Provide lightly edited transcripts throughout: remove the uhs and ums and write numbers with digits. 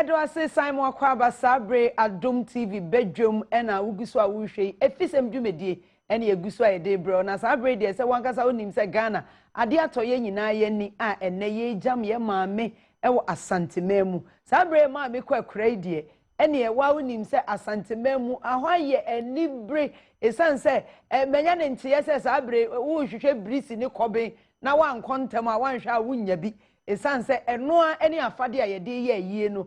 Yedo ase Simon Kwaba Sabre Adom TV bedroom ena wuguso a wuhwe efisem dwumedie ene eguso a yede bro na Sabre de se wankasa onim se Ghana ade atoye nyina ye ni a ene ye jam ye maame ewo Asantehemaa mu Sabre maame kwa kradie ene ye wa onim se Asantehemaa mu ahoye enibre esanse menya ne ntiye se Sabre wuhwehwe brisi ni Kobi na wankontem a wanhwa a wunya bi esanse enoa ene afade a yede ye yie no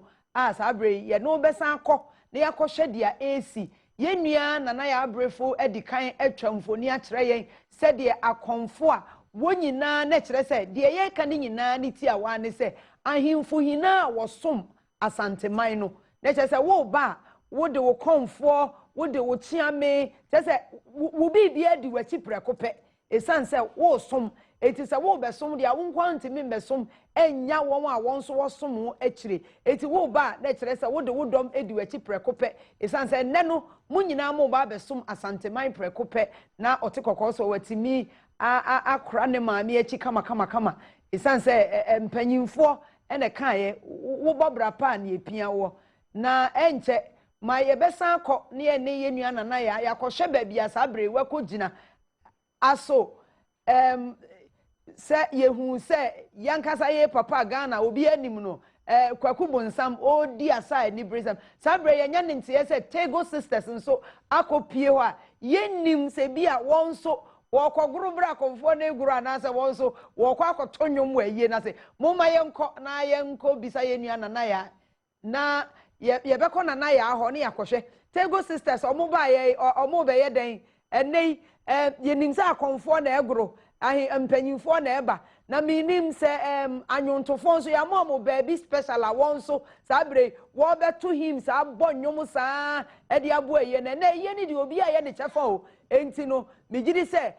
Sabre ye no besan akọ na yakọ dia AC ye nua nana ya abrefo edikan atwamfoni a kire yen se de akonfo a wonyina na kire se de ye ka ne nyina ne ti a wa ne se ahimfo hina wosom Asantehemaa no na kire se wo ba wo de wo konfo wo de wo chiame kire se wo bibia di wachi prekope esanse wo som eti se wo besom dia wo kwantimi besom enya won a won so wosom akire eti wo ba na kire se wo de wo dom edi wachi prekope esanse nne no munyina mo ba besom Asantehemaa prekope na otekokọ so watimi akra ne maami achi kama esanse mpanyimfo ene kaaye wo bobra pa na epia wo na enche ma ye besan akọ ne ye nua nana ya yakọhwe ba bia Sabre wakogina aso se yehu se yankasa ye papa Ghana obi anim no kwaku bonsam odi aside ni brisam Sabre yenya ne ntie se Tego sisters nso akopie ho a yenim se bia won so wokoguru bra konfo na eguru anase won so wokọ akotonyom waye na se moma yenko bisa yenua nana ya na ye beko nana ya ho ne yakohwe Tego sisters omo be ye den enei yenim se akonfo na eguru mpanyimfo na eba na minim se anyuntofo so ya momo baby special a won so Sabre wo beto him sa bonnwom sa e de abo eye na ye ni de obi a ye ne chefa o enti no migidi se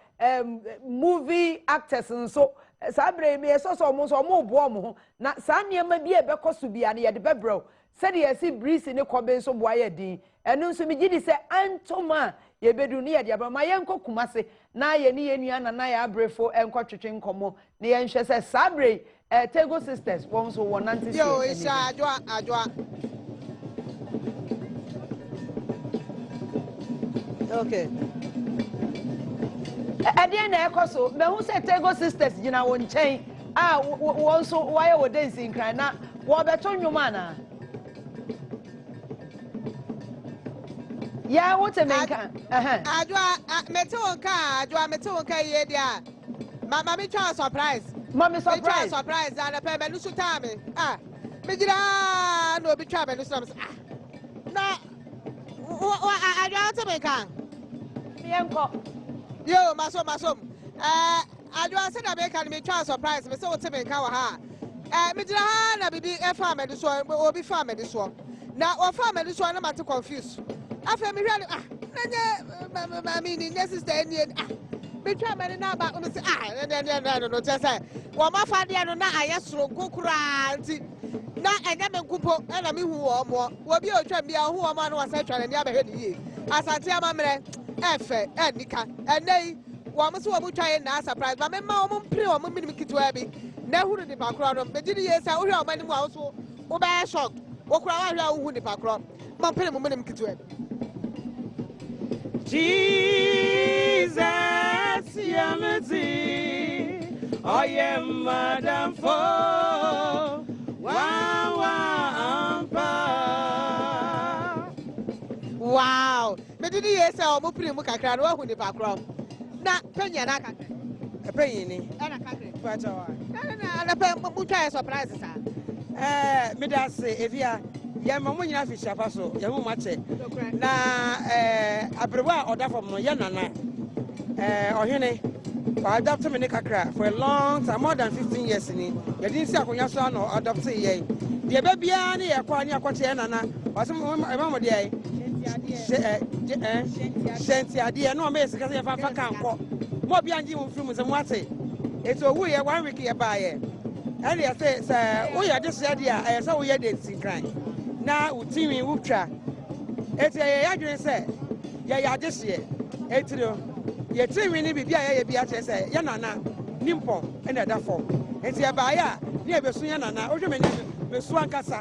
movie actors nso Sabre me so mo bo mo na sa niema bi e bekoso bia na ye de bebro se de yesi breeze ne Kobi nso bo aye din enu nso migidi se antoma ye bedu ni ye de aba ma ye nko kumase na ye ni ye nua na ya abrefo enko twetwe nkomo na ye nhwe se Sabre Tego sisters won so won nanti yo isha adwa okay ade na ekoso me hu se Tego sisters gina won chen won so waye wo dance nkran na wo beto nwuma na ya wote menka adwa mete wonka ye dia mama me twa surprise surprise and pe menu su time me gira no bi twa menu su na adwa wote menka yenko yo masom adwa se na be kan me twa surprise me se wote menka wa ha me gira na bibi e fa menu so obi fa menu so na o fa menu so na mate confuse Afia me hwale nanye mami ni sister eni me twa mane na ba o se no tese wo ma fa de no na ayesoro kokura nti na enya me nkupo na me hu wo mo wo bi o twa bia hu wo ma no wasa twa ne abahwe ni ye Asantehemaa mre efe enika enei wo mo se wo twa ye na surprise ba me ma wo mpre wo mo minim kitwa bi na hu ni pa kro no me gidi ye sa wo hwe o mani mu a wo so wo ba shock wo kura wa hwe a wo hu ni pa kro ma mpre mo minim kitwa bi Jesus, Yamati, I am Madam Fo, wow, me did you say o mo prim kakra no hu ni pa kro na penya na kakra e penyi ni na kakra pa chawa na pe mo twa surprise sa me da se Afia ya mamu nyina fi shafa so ya mu mache na abrewa order from no ya nana ohene I adopted me kakra for a long time, more than 15 years ni ya din si akonya so no adopt ye de ba bia na ye kwa ni akoche nana waso mama de ai senti ade no me sika se fa kan ko mo bia nji mo film se mo ate eto owu ye 1 week ye ba ye and ya say wo ya de se ade a say wo ye de sinkran na utimi wutwa eti ye adwen se ya de se etiro ye timi ni bibia ye bia che se ye nana nimpo e na da fo eti e ba ya ni e besu ye nana o hwe me ni besu ankasa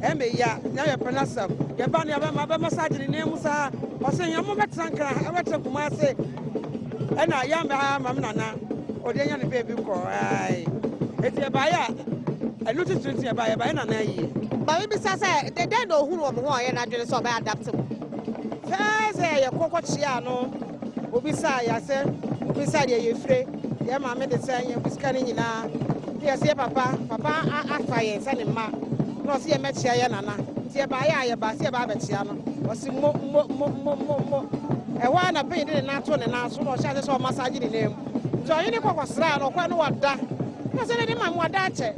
ya na ya penasam ya ba ne ba massage ne mu sa o se ya mo betranka abetre kuma se na ya ma mam nana o de nya ne baby ko ai eti ba ya elu tutu ya ba na na yi ba bi sa say de no hu no mo ho ye na dwene so ba adaptable say ya kokko chia no obi sa ya se obi sa de ye fre ya ma me de say ya biska ni nyina ya se papa afa ye se ne ma no se ya me chia ya nana ti ba ya ba se ba chia no o si mo e wa na pe de na to ne na so no sha se o massage ni nem so yin ni kokko sra no kwa no wada no se ne ma mo wada che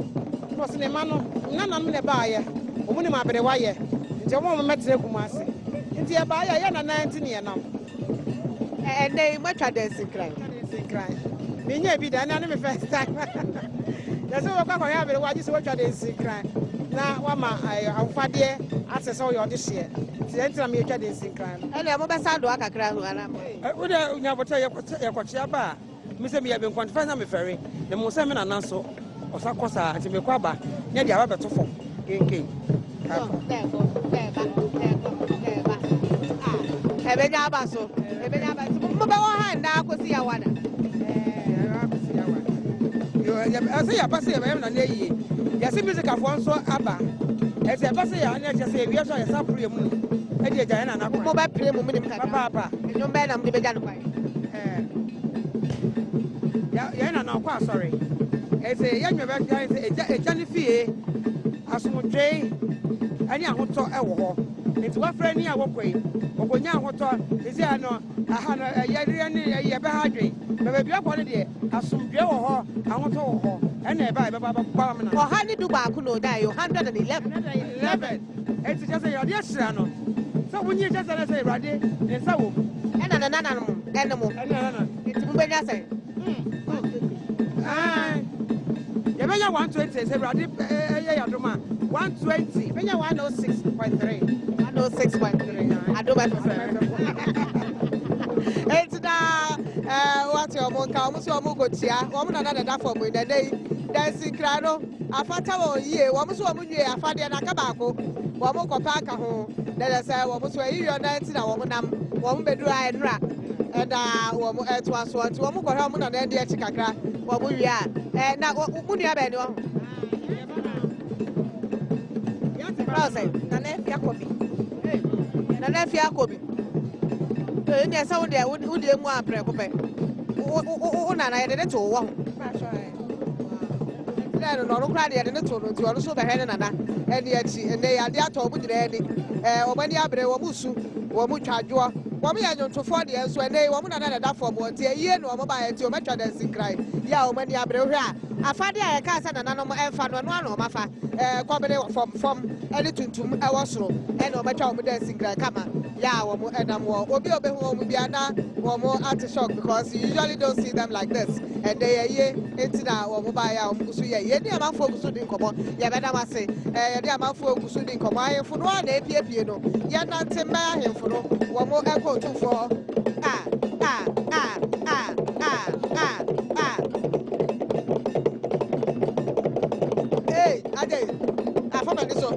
no se ne ma no nana me ne ba ye o mu ni ma bere wa ye nti o mo metre kuma ase nti e ba ya na 19 ye nam they much are dancing cry me nya bi da na me first time ya so kwa ya bere wa ji so twa dancing cry na wa ma amfade ase so yo de hye ti entra me twa dancing cry ele mo be sa do akakra no ana wo de nya bota ye kwachi aba me se me ya be quantify na me ferry de mo se me na nanso osa kosa anti me kwa ba nya dia ba beto fo kenken Ebenya abaso mo be wo han na akosi ya wada akosi ya wada yo ya say ya pass ya na na yi ya say music afo nso aba e say pass ya na je say wi so ya sa pray mu e de ja na na ko mo ba pray mu minim kaka papa enyo be na mo de be ja no kwai ya na kwa sorry e say ya nwe be ja say eja ni fie asomdwe ani ahoto e wo ho nti wa fra ni awokoi okonya ahoto ezi ano aha no yare ni ye be ha dwen be bia ko ne de asomdwe wo ho ahoto wo ho ena e ba ba me na o ha ni du ba ku no dai 111 enti je say yade asira no so wunyi je say say rade ne sa wo ena na mo ena mo enti mo be nya say ye be ya 120 say rade ye yadoma 120 be ya 106.3 106.3 Adom it's na what your mon ka mo so mo go tia wo mo na da for mo na dey dancing cry no afata wo yie wo mo so mo nwie afade na ka ba ko wo mo ko pa ka ho na say wo mo so yi yo na nti na wo mo nam wo mo bedu a enra eda wo mo eto aso nti wo mo ko ha mo na dey e chikakra wo mo wi a na mo nua ba ni wo na Afia Kobi ni esa wo de mu apre ko pe wo na ye de to wo no no kra de de to no ti wo so be he na e de achi ne ya de ato bu dire ni obani abre wo musu wo mu twadwo wo me ya nyontofo de enso ne wo mu na da fo mo ti yie no mo ba ye ti o metwa da sikrai ya obani abre hwe a afade a ye ka sa na no mo emfa no no ano mafa kobere fom ene tuntum e wo soro ene o betwa mo da sikrai kama ya wo mo enam wo obi hu mo bia na wo mo at shock because you usually don't see them like this and they ye entina wo mo ba ya wo gusu ye ni amanfo gusu din komo ye be da wase ye ni amanfo gusu din komo ayefo no na epiepie no ye na ntemba ahemfo no wo mo eko tufo hey ade afoma ni so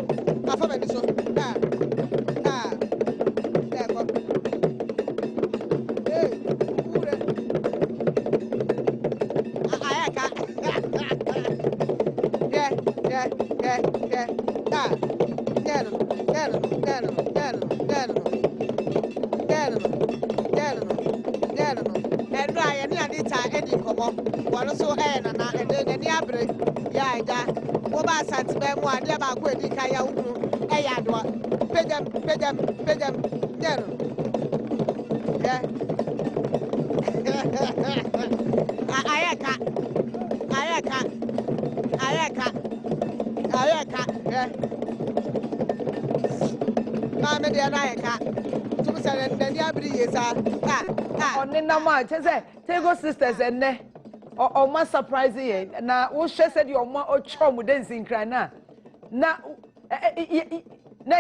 Asantehemaa ade ba ko edi ka ya unu e ya do pejam dero ayaka ma me de na ayaka tum se ndani abiri yesa oni na ma che Tego sisters enne o ma surprise ye na wo hwe said your ma o chom dancing cry na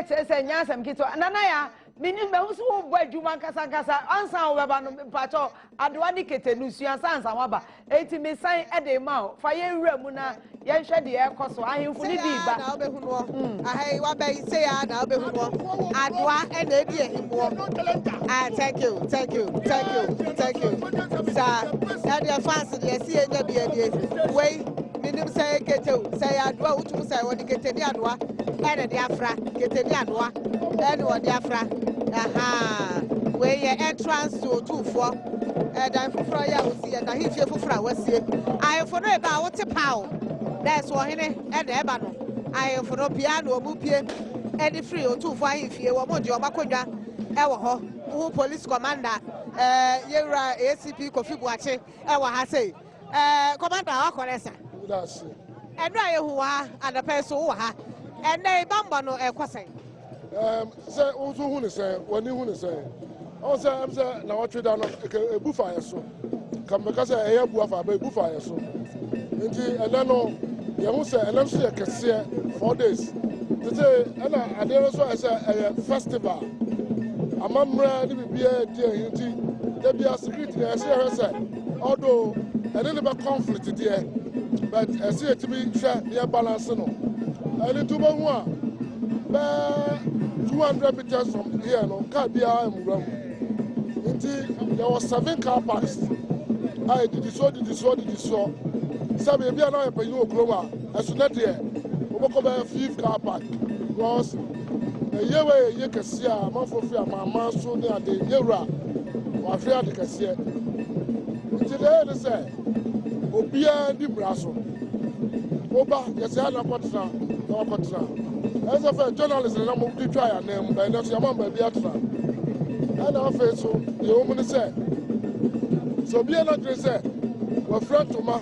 che se nya asem kito na ya Minim be so wo bo adwuma nkasa ansa wo beba no pacho adoa ni ketenu sua sansa waba enti me san e de ma fa ye wura mu na ye hwe de e koso ahemfu ni bi ba na obehu no ahai wa be say ya na obehu no adoa e na edi ehimo thank you sa ya de fans de si enya bi edi wey minim say ketew say adoa utum say wodi keteni adoa e na de afra keteni adoa e na wodi afra aha we ye entrance to for dan fufura ya osi na hifie fufura wasie ayefo no e ba wote pawo that's what hene e na e ba no ayefo no piano mu pie e di free o for ahifie wo mo de o makodwa e wo ho wo police commander yewra ACP Kofi Buache e wo ha sei commander akoresa that's enu ayehu wa adape so wo ha ene bamba no e kwesen say also who is say when you who say also am say na what trade no e bu fire so come because e ya bu afa ba bu fire so nti ene no ye hu say ene so ye kese 4 days say ena ade so say festival amamra ni bibia die nti there be a security there say although ene ne be conflict there but I see it to be share near balance no ene to hu a 200 meters from here, no car be there was 7 car parks. I did this. So maybe I know a new Chroma. As soon as there, we go by 5 car park because a year where you can see a month for free. My man so near the Yera, or free the cassia. Today they say, Obia di Brasso. Oba, yes, I know what's now. As a journalist, I'm going to try and name by next year, baby. And our face, so the woman said, so be an address, we're friend to ma,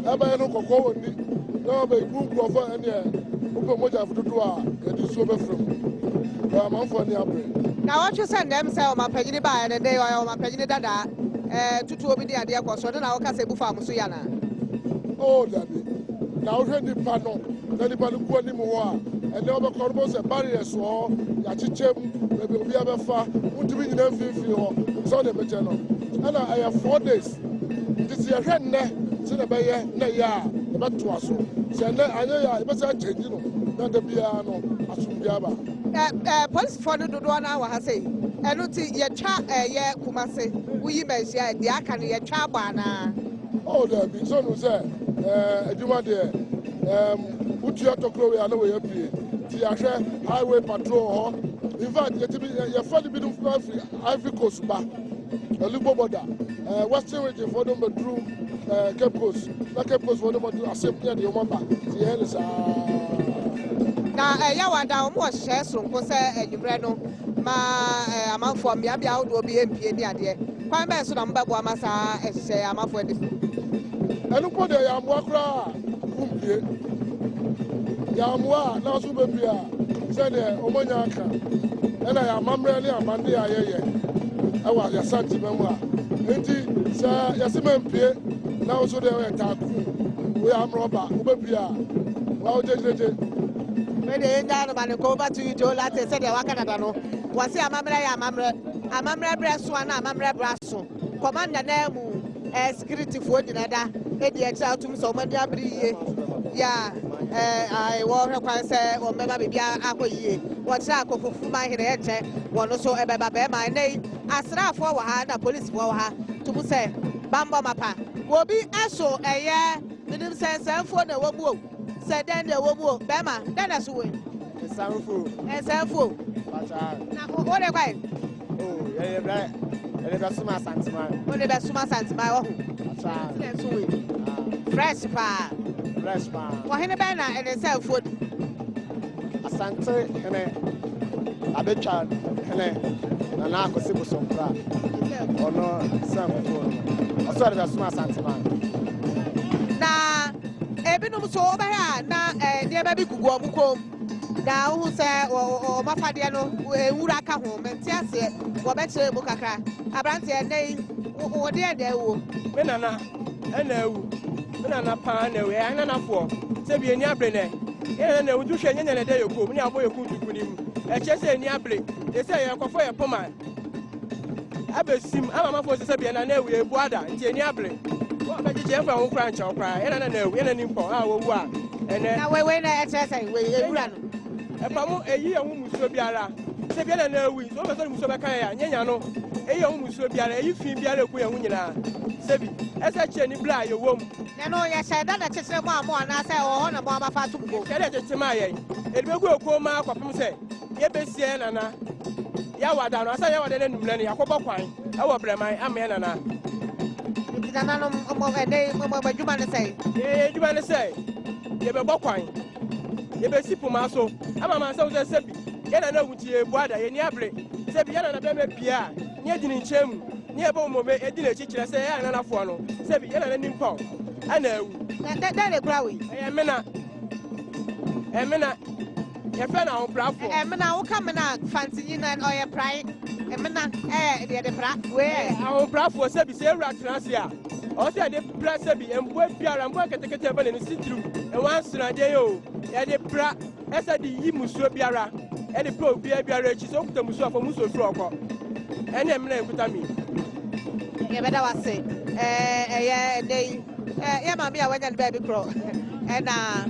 Abba no cocoa, no, but group of any open motor to do and you so from. I'm on for the upgrade. Now, what you send them say, my penny by and they are my penny dada to 2 minutes, idea was so then I'll cast a buffa Musuyana. Oh, Daddy. Now, ready, pardon, anybody go anymore. And now the corpus and barriers or Yachichem, maybe we have a far, would be in every field, so the channel. And I have 4 days. This year, so the Bayer, Naya, about to us. So I know I must have changed, not the piano, as soon as police for the one hour has say, and not your child, Kumase, we may say, the Akan, your chabana. Oh, there be son who said, Juma there, put your to Chloe, I know where you highway patrol. In fact, you're funny bit of Ivory Coast back. A little border. Western region for them through Cape Coast. Not Cape Coast for them to accept the Yomamba. The hell is now, Yawanda was shares from Cosa and Ubrano. My amount for me, I'll be MP in the idea. Quite best on Babamasa and say I'm up for this. I look what I am Wakra. Yamwa, now Subia, Sene, Omanyaka, and I am Mamrani and Mandia. I was Asantehemaa. Enti, Sir Yasiman Pie, now so they were Taku. We are Robert, Ubia. Well, when they end down and go back to you, Joe, like they said, they were Canada. Was here, Mamra Braswana, Mamra Brasso, Commander Nemu, security for the Nada, Eddie Exalt to so many abri. Yeah. I want to say, or maybe what's that for my head? One also about my name. As for a police for her to say, Bamba Mapa will be also a year. Didn't say, for the woman. Said then the woman, Bama, then as we. The Sanfu, and Sanfu. What am I? Oh, yeah, Suma Santima. Only the Suma Santima. Fresh pa. For him, banner and a cell food. Asantehemaa, Abechan, and Nako Sibu Sompra. Or no, some food. I saw the Suma Santima. Now, Ebinum so over here, now, near baby Kuguamuko. Now, who say, or Mafadiano, Uraka home, and Tiasia, or Betche Bukaka, Abrantia, nay, or dear, there will. Benana, and no. Na pa na we ana na fo se bi eni abrene e na we du hwe nya na dey ko ni aboye ku tuku ni mu chese ni abre they say you for your poma abesim ama mafo se bia na ewu ebu ada nti ni abre wo be je fa wo kra ncha kra ena na ewu ena ni mpo a wo wu a ene na we na chese we ewura no epa mo eyi ehun musuo biara se bia na ewu so be so musuo be kan ya nyenya no eyi ehun musuo biara eyi fi biara ku ehun nyina sebi ese che ni bla ye wom na no ye se da chese mo amo na se o ho na mo amafa to bugo kede chese ma ye edibegu ekuo ma akwapem se ye besie nana ya wada no asa ya wada na numle ne yakobo kwan e wo breman ame nana nana no mo ede mo badwuma ne sei dwuma ne sei ye be bokwan ye be sipuma so ama man se sebi ye na wuti e buada ye ni abre sebi ye na be me pia nye dini nchemu nye bo mo be edina echichire se ya na fo no sebi ye na nimpo ana ewu da le kura we emena ye fe na on brafo emena wo kam na fantinyi na oye prai emena de pra we on brafo sebi se ewura transia o se de pra sebi embo biara mbo ketekete ba ne sitru e wan srade yo ye de pra esa de yi musuo biara e de pro biara echi so kuta musuo afo musuo fru okọ ene emena ekuta mi ye beda wase ye dey ye ma mi a wanya baby crawl na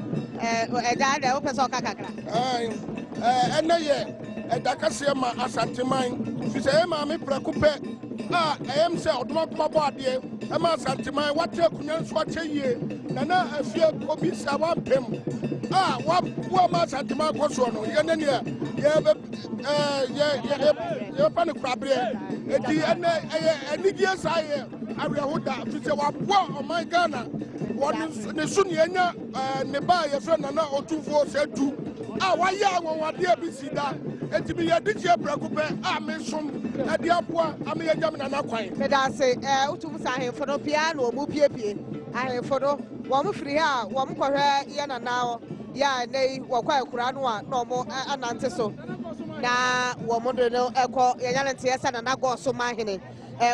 da da o peso kakakra ene ye edakase ma Asantehemaa fi se ma me prakupe em se odoma kuma bo ade e ma Asantehemaa wate akunya nso acheye na Afia Kobi sa Ampeh wa ma Asantehemaa koso no ye ne ye pa ne krabre eti ene enigye sa ye arehoda fi se wa bo oman Ghana ne suni enya ne ba ye fe na otumfo se du wa ya wonwade abisida eti mi ye diche prakupe mesom ade apoa ame ye nyam na kwan me da se utum sa ahemfo no pia na omu piepie ahemfo no wo mu firi ha wo mu kohwe ye na nawo ya nei wo kwa ekura no a na omo anante so na wo mu do no ekọ ye nya nte yesa na go so ma hene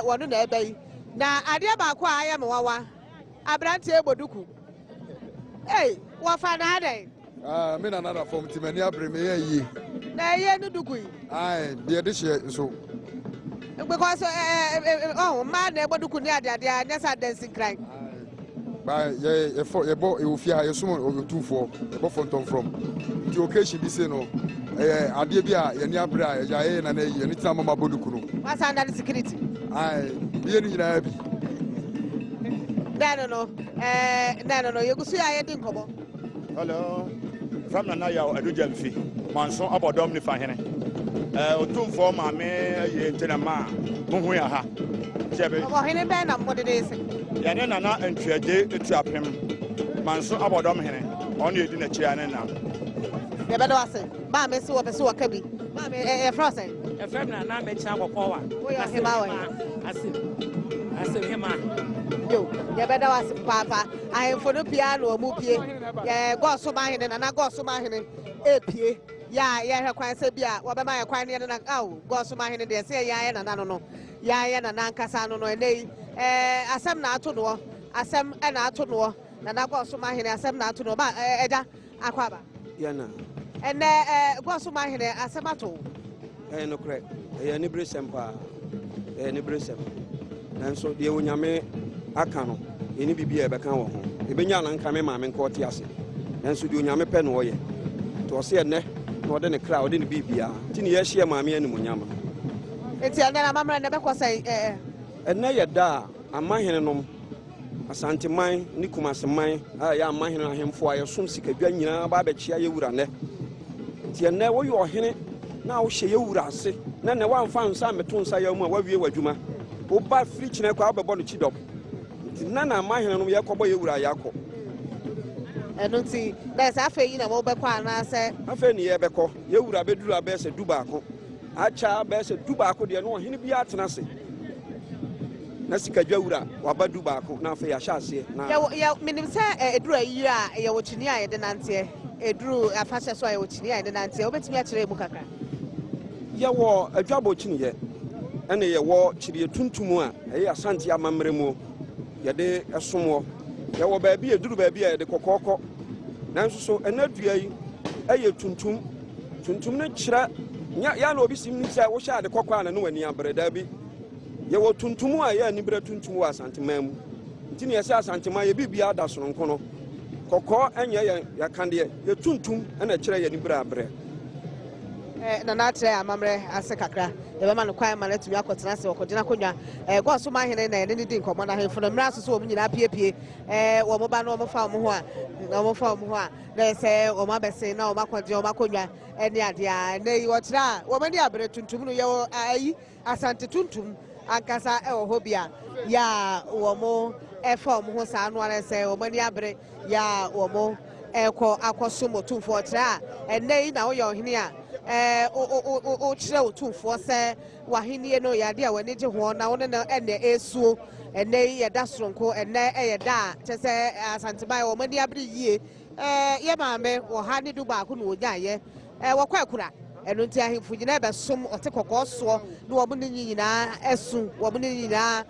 wo no na ebai na ade ba kwa aya me wawa abrante egboduku wo fa na ade me na nada form timani abreme ye na ye no duku yi de de she so because man na egboduku ni ade anya sa dancing cry ba ye bo e ofia ye sumo otufo e bo fonton from the occasion bi say no ade bi a ye ni abre a ye na ye ni tama maboduku no what's under the security bi ni nyina bi no ye gusu ya ye din kobo hello from na ya adujamfi manso abodom ni fa hene otumfo ma me ye ntena ma muhu ya ha chebe obo hene be na mo de ese ya ne na ntwede etu apem manso abodom hene on ye di na chia ne na ye be do ase ba me se wo be se wo kabi ba me e frose e fem na me chia kokọ wa wo yo hema wa Asantehemaa yo ye be do ase papa ahemfo no pia na omu pie ye go so ma hene na go so ma hene epie ya ye hwe kwan se bia wo be ma ye kwan ne na go so ma hene de se ya na no ya ye na nkasa no enei asem na ato no asem na ato no na go so ma hene asem na ato no ba eja akwaba ya na ene go so ma hene asem ato no kre ye ni bresem pa ni bresem nanso de wonyame aka no eni bibia e be kan wo ho e benya na nka me ma me nka ote ase nanso de wonyame pe no wo ye to se ene na ode ne kra ode ne bibia ti ne ye hye ma me anim nyama enti ene na mamra ne be ko sai ene ye da amahene nom Asantehemaa ni kumaseman ya amahene ahemfo aye som sikadwa nyina ba be chia ye wura ne ti ene wo ye ohene na wo hye ye wura ase na ne wa mfa nsa meto nsa ya mu a wa wie wadwuma wo ba firi chine kwa abebo no chidop ti na amahene no ye kobo ye wura ya ko eno ti na sa afa yi na mo be kwa na se afa ni ye be ko ye wura be duru abese duba ko acha abese duba ko de no ohene bi atena se na sikadwa wura waba duba ko na afa ya hyase na ya minim se eduru ayi a ye wo chini a ye de nante eduru afase so a ye wo chini a ye de nante obetimi a kire mu kaka ye wo adwabo chini ye ene ye wo chiri tuntum a ye Asante amamre mu ye de esomo ye wo ba bi eduru ba bi a ye de kokoko nanso so enadua yi eye tuntum ne kira ya na obi sim ni sɛ wo hye ade kɔkɔ ana no wani abre da bi ye wo tuntum a ye ni bre tuntum wa Asantehemaa mu nti ne yɛsɛ Asantehemaa ye bibia da soronko no kɔkɔ enye ya kande ye tuntum na kyerɛ ye ni bre abre na na atre amamre ase kakra ye be ma no kwan ma na tumi akotena se okogina konwa go so ma hene na ne di nkomo na hemfo no mra so so wo nyina piepie wo mo ba no mo fa mo ho a na mo fa mo ho a na se wo ma bese na wo makwaje wo makonwa ene ade a na yi wo tira wo mani abre tuntum no ye ayi asante tuntum ankasa e wo ho bia ya wo mo e fa mo ho sa no ara se wo mani abre ya wo mo eko akoso motumfo tira ene yi na wo ye ohene a o kyerɛ wo tumfoɔ sɛ wahenie no yɛade a w'ani gye ho na wo ne no ɛnɛ ɛsuo ɛnɛ yɛda soronko ɛnɛ ɛyɛ da a kyɛ sɛ Asantehemaa wɔ mani abere yie yɛ maame wɔ ha ne du baako na wɔgyaeɛ wɔkɔ akura ɛno nti ahemfo nyinaa bɛsom ɔte kɔkɔɔ soɔ na wɔn ne nyinaa ɛsu wɔn ne nyinaa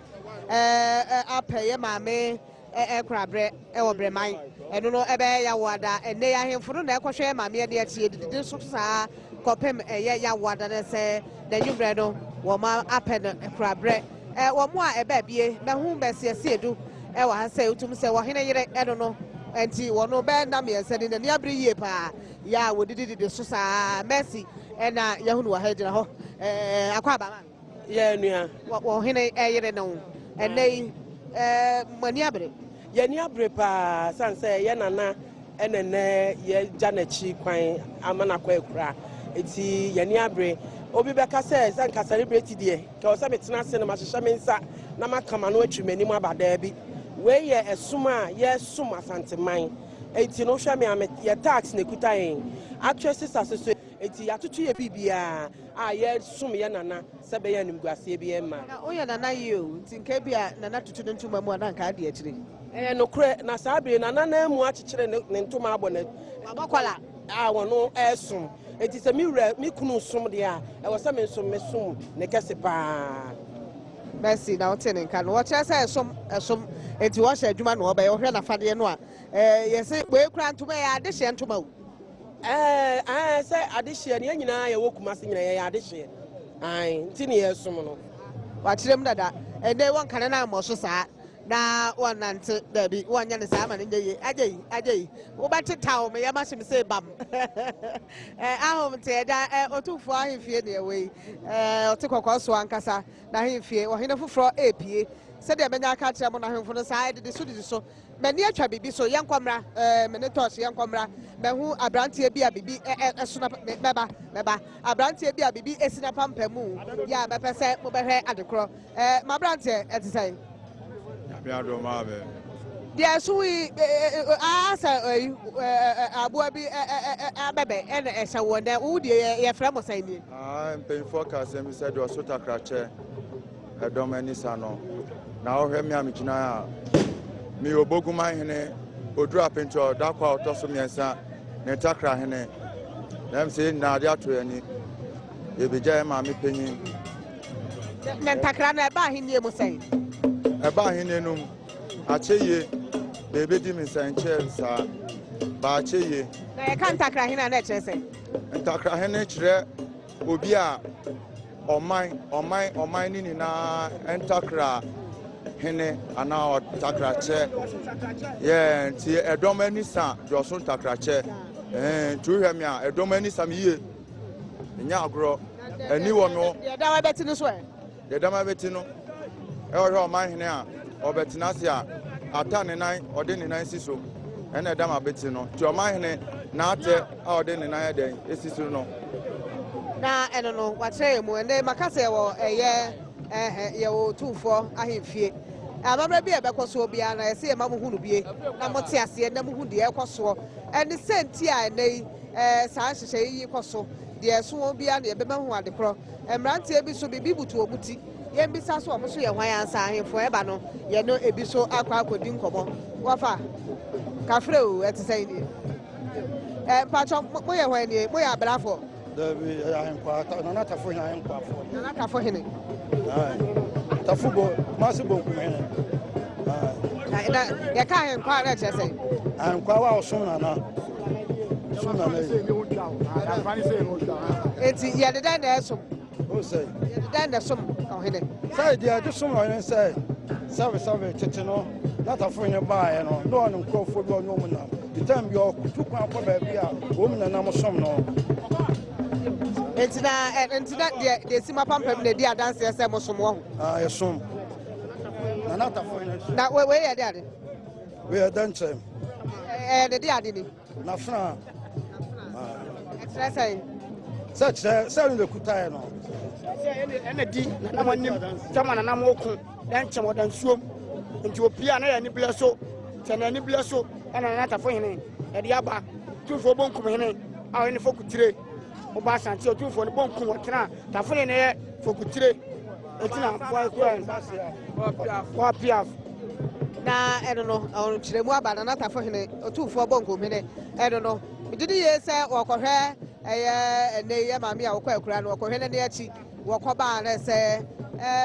apɛ yɛ maame ɛkorabrɛ ɛwɔ brɛman ɛno no ɛbɛyɛ yɛwoada ɛnɛ ahemfo no na ɛkɔhwɛ maame ɛde atie didi so saa kɔpem ɛyɛ yɛwoada no sɛ n'anwummerɛ no wɔn apɛ no ɛkorabrɛ wɔn a ɛbɛɛbie bɛho bɛsiesie du ɛwɔ ha sɛ wotum sɛ wɔhene yere ɛno no nti wɔn bɛɛ nam yɛn sɛ ne n'ani abere yie paa yɛ a wɔdididi so saa Mercy ɛna yɛho no wɔ ha gyina hɔ akɔ abama yɛ nua wɔhene ɛyere no ɛnɛ yi mani abere yɛni abere paa san sɛ yɛ nana ɛnɛnɛ yɛ gya n'akyi kwan ama n'akɔ akura eti yɛni abere obi bɛka sɛ sɛ nka celebrate deɛ kɛ ɔsɛ metena ase na mahyehyɛ me nsa na makama no atwi m'anim aba daa bi wei yɛ ɛsom a yɛsom Asantehemaa eti no hwɛ me a yɛ tax na ekuta yɛn atwɛ sisa soso eti yɛatoto yɛ biribiara a yɛsom yɛ nana sɛ bɛyɛ animguaseɛ bi yɛ ma na woyɛ nana yi o nti nka bi a nana tutu ne ntoma mu a na nka ade akyire nokorɛ na saa bere nana na mu akyekyere ne ntoma abɔ ne abakwala a wɔno ɛsom eti sɛ me kunu som deɛ a ɛwɔ sɛ me nso mesom ne kɛse paa Mercy na wote ne nka no wɔkyerɛ sɛ ɛsom enti wɔhyɛ adwuma na wɔbɛyɛ wɔhwɛ nafadeɛ no a yɛsɛ wei kura ntoma yɛ adehyeɛ ntoma o sɛ adehyeɛ ne nyinaa yɛwɔ Kumase nyinaa yɛyɛ adehyeɛ nti ne yɛsom no wakyerɛ mu dada ɛnɛ wɔnkane no ammɔ so saa na wɔnante daabi wɔnyɛ ne saa ma no nyɛ yie agye yi wobɛteta wo meyɛ ma hyem sɛ bam ahom nte ɛda ɔtumfoɔ ahemfie ne ɛwɔ yi ɔte kɔkɔɔ so ankasa na ahemfie ɔhene foforɔ ɛpie sɛdeɛ mɛnya aka kyerɛ mo no ahemfo no saa ɛdede so mani atwa bibi so yɛnkɔmmra mene tɔɔhye yɛnkɔmmra mahu aberanteɛ bi a bibi ɛso na mɛba aberanteɛ bi a bibi ɛsi na pampa mu yɛ a mɛpɛ sɛ mobɛhwɛ adekorɔ maberanteɛ ɛte sɛ Adom abe deɛ so yi asa aboa bi abɛbɛ ɛna ɛhyɛ wɔ dɛ wo deɛ yɛfrɛ mo sɛn nie mpanyinfoɔ ka sɛ mi sɛ deɛ ɔso takrakyɛ ɛdɔm ani sa no na ɔhwɛ me a megyina a me oboguma hene oduru apɛntɔ dakɔ a ɔtɔ so mmiɛnsa ne takra hene na m sɛ nyinaa de ato ani yɛbɛgya yɛ maame panyin ne ntakra no ɛba ahennie mu sɛn ɛba ahene nom akyɛ yie beebɛdi me nsɛnkyɛ saa baakyɛ yie na yɛka ntakra hene a na ɛkyerɛ sɛ ntakra hene kyerɛ obi a ɔman ne nyinaa ntakra hene anaa ɔtakrakyɛ yɛ nti ɛdɔm ani sa deɛ ɔso ntakrakyɛ nti wohwɛ me a ɛdɔm ani sa me yie ɛnyɛ agorɔ ani wɔ no deɛ dama bɛti no so ɛ deɛ dama bɛti no ɛwɔhwɛ ɔman hene a ɔbɛtena ase a ata ne nan ɔde ne nan si so ɛna ɛdam abɛti no nti ɔman hene n'atɛ a ɔde ne nan ɛdɛn esi so no na ɛno no wakyerɛ yɛ mu ɛnɛ maka sɛ yɛwɔ tumfoɔ ahemfie amammerɛ bi a ɛbɛkɔ soɔ biara na yɛsɛ yɛma mo hu no bie na mote aseɛ na mohu deɛ ɛkɔ soɔ ɛne sɛ nti a ɛnɛ yi saa nhyehyɛ yi kɔ so deɛ ɛso wɔn biara na yɛbɛma hu adekorɔ mmeranteɛ bi so biribi butu wɔn mu ti yɛmbisa so ɔmo so yɛ hwan ansa ahemfo ɛba no yɛno ebi so akɔ akɔdi nkɔmmɔ wɔfa kafrɛ o ɛte sɛ nie mpatwɔ moyɛ hwan nie moyɛ abrafo dabi ahenkwa nana tafo hene ahenkwafo nana tafo hene tafo bo Kumase bo nkumene na yɛka ahenkwa na ɛkyerɛ sɛ ahenkwa wa ɔsom nana Sum na nay. Enti ye de den na esum. O say. Ye de den na sum ohene. Say dia de sum na say. Sabe tete no. Na ta fo yen ba ye no. No on nkrofo bi onyo mu na. The time bi o kutu kwan ko ba bi a o mu na na mo sum no. Enti na de sima pampam na di adanse ese mo sum wo. Ah ye sum. Na ta fo yen. Na we ye de ade. We are done time. De di ade ni. Na fra. Extra say. Say no kuta no. Ene di na manim chama na nam okun dan chama dan suom nti opia na ya ni bleso tena ni bleso ana na ta fo hene e di aba tufo bonkum hene a hene fo kutire o ba santi o tufo ni bonkum o tena ta fo hene fo kutire etina kwa pia na eno no on kiremu aba na ta fo hene o tufo bonkum hene eno no bididi ye se okohwe ene ye maami a okwa akura no okohwe ne ne achi wokoba na se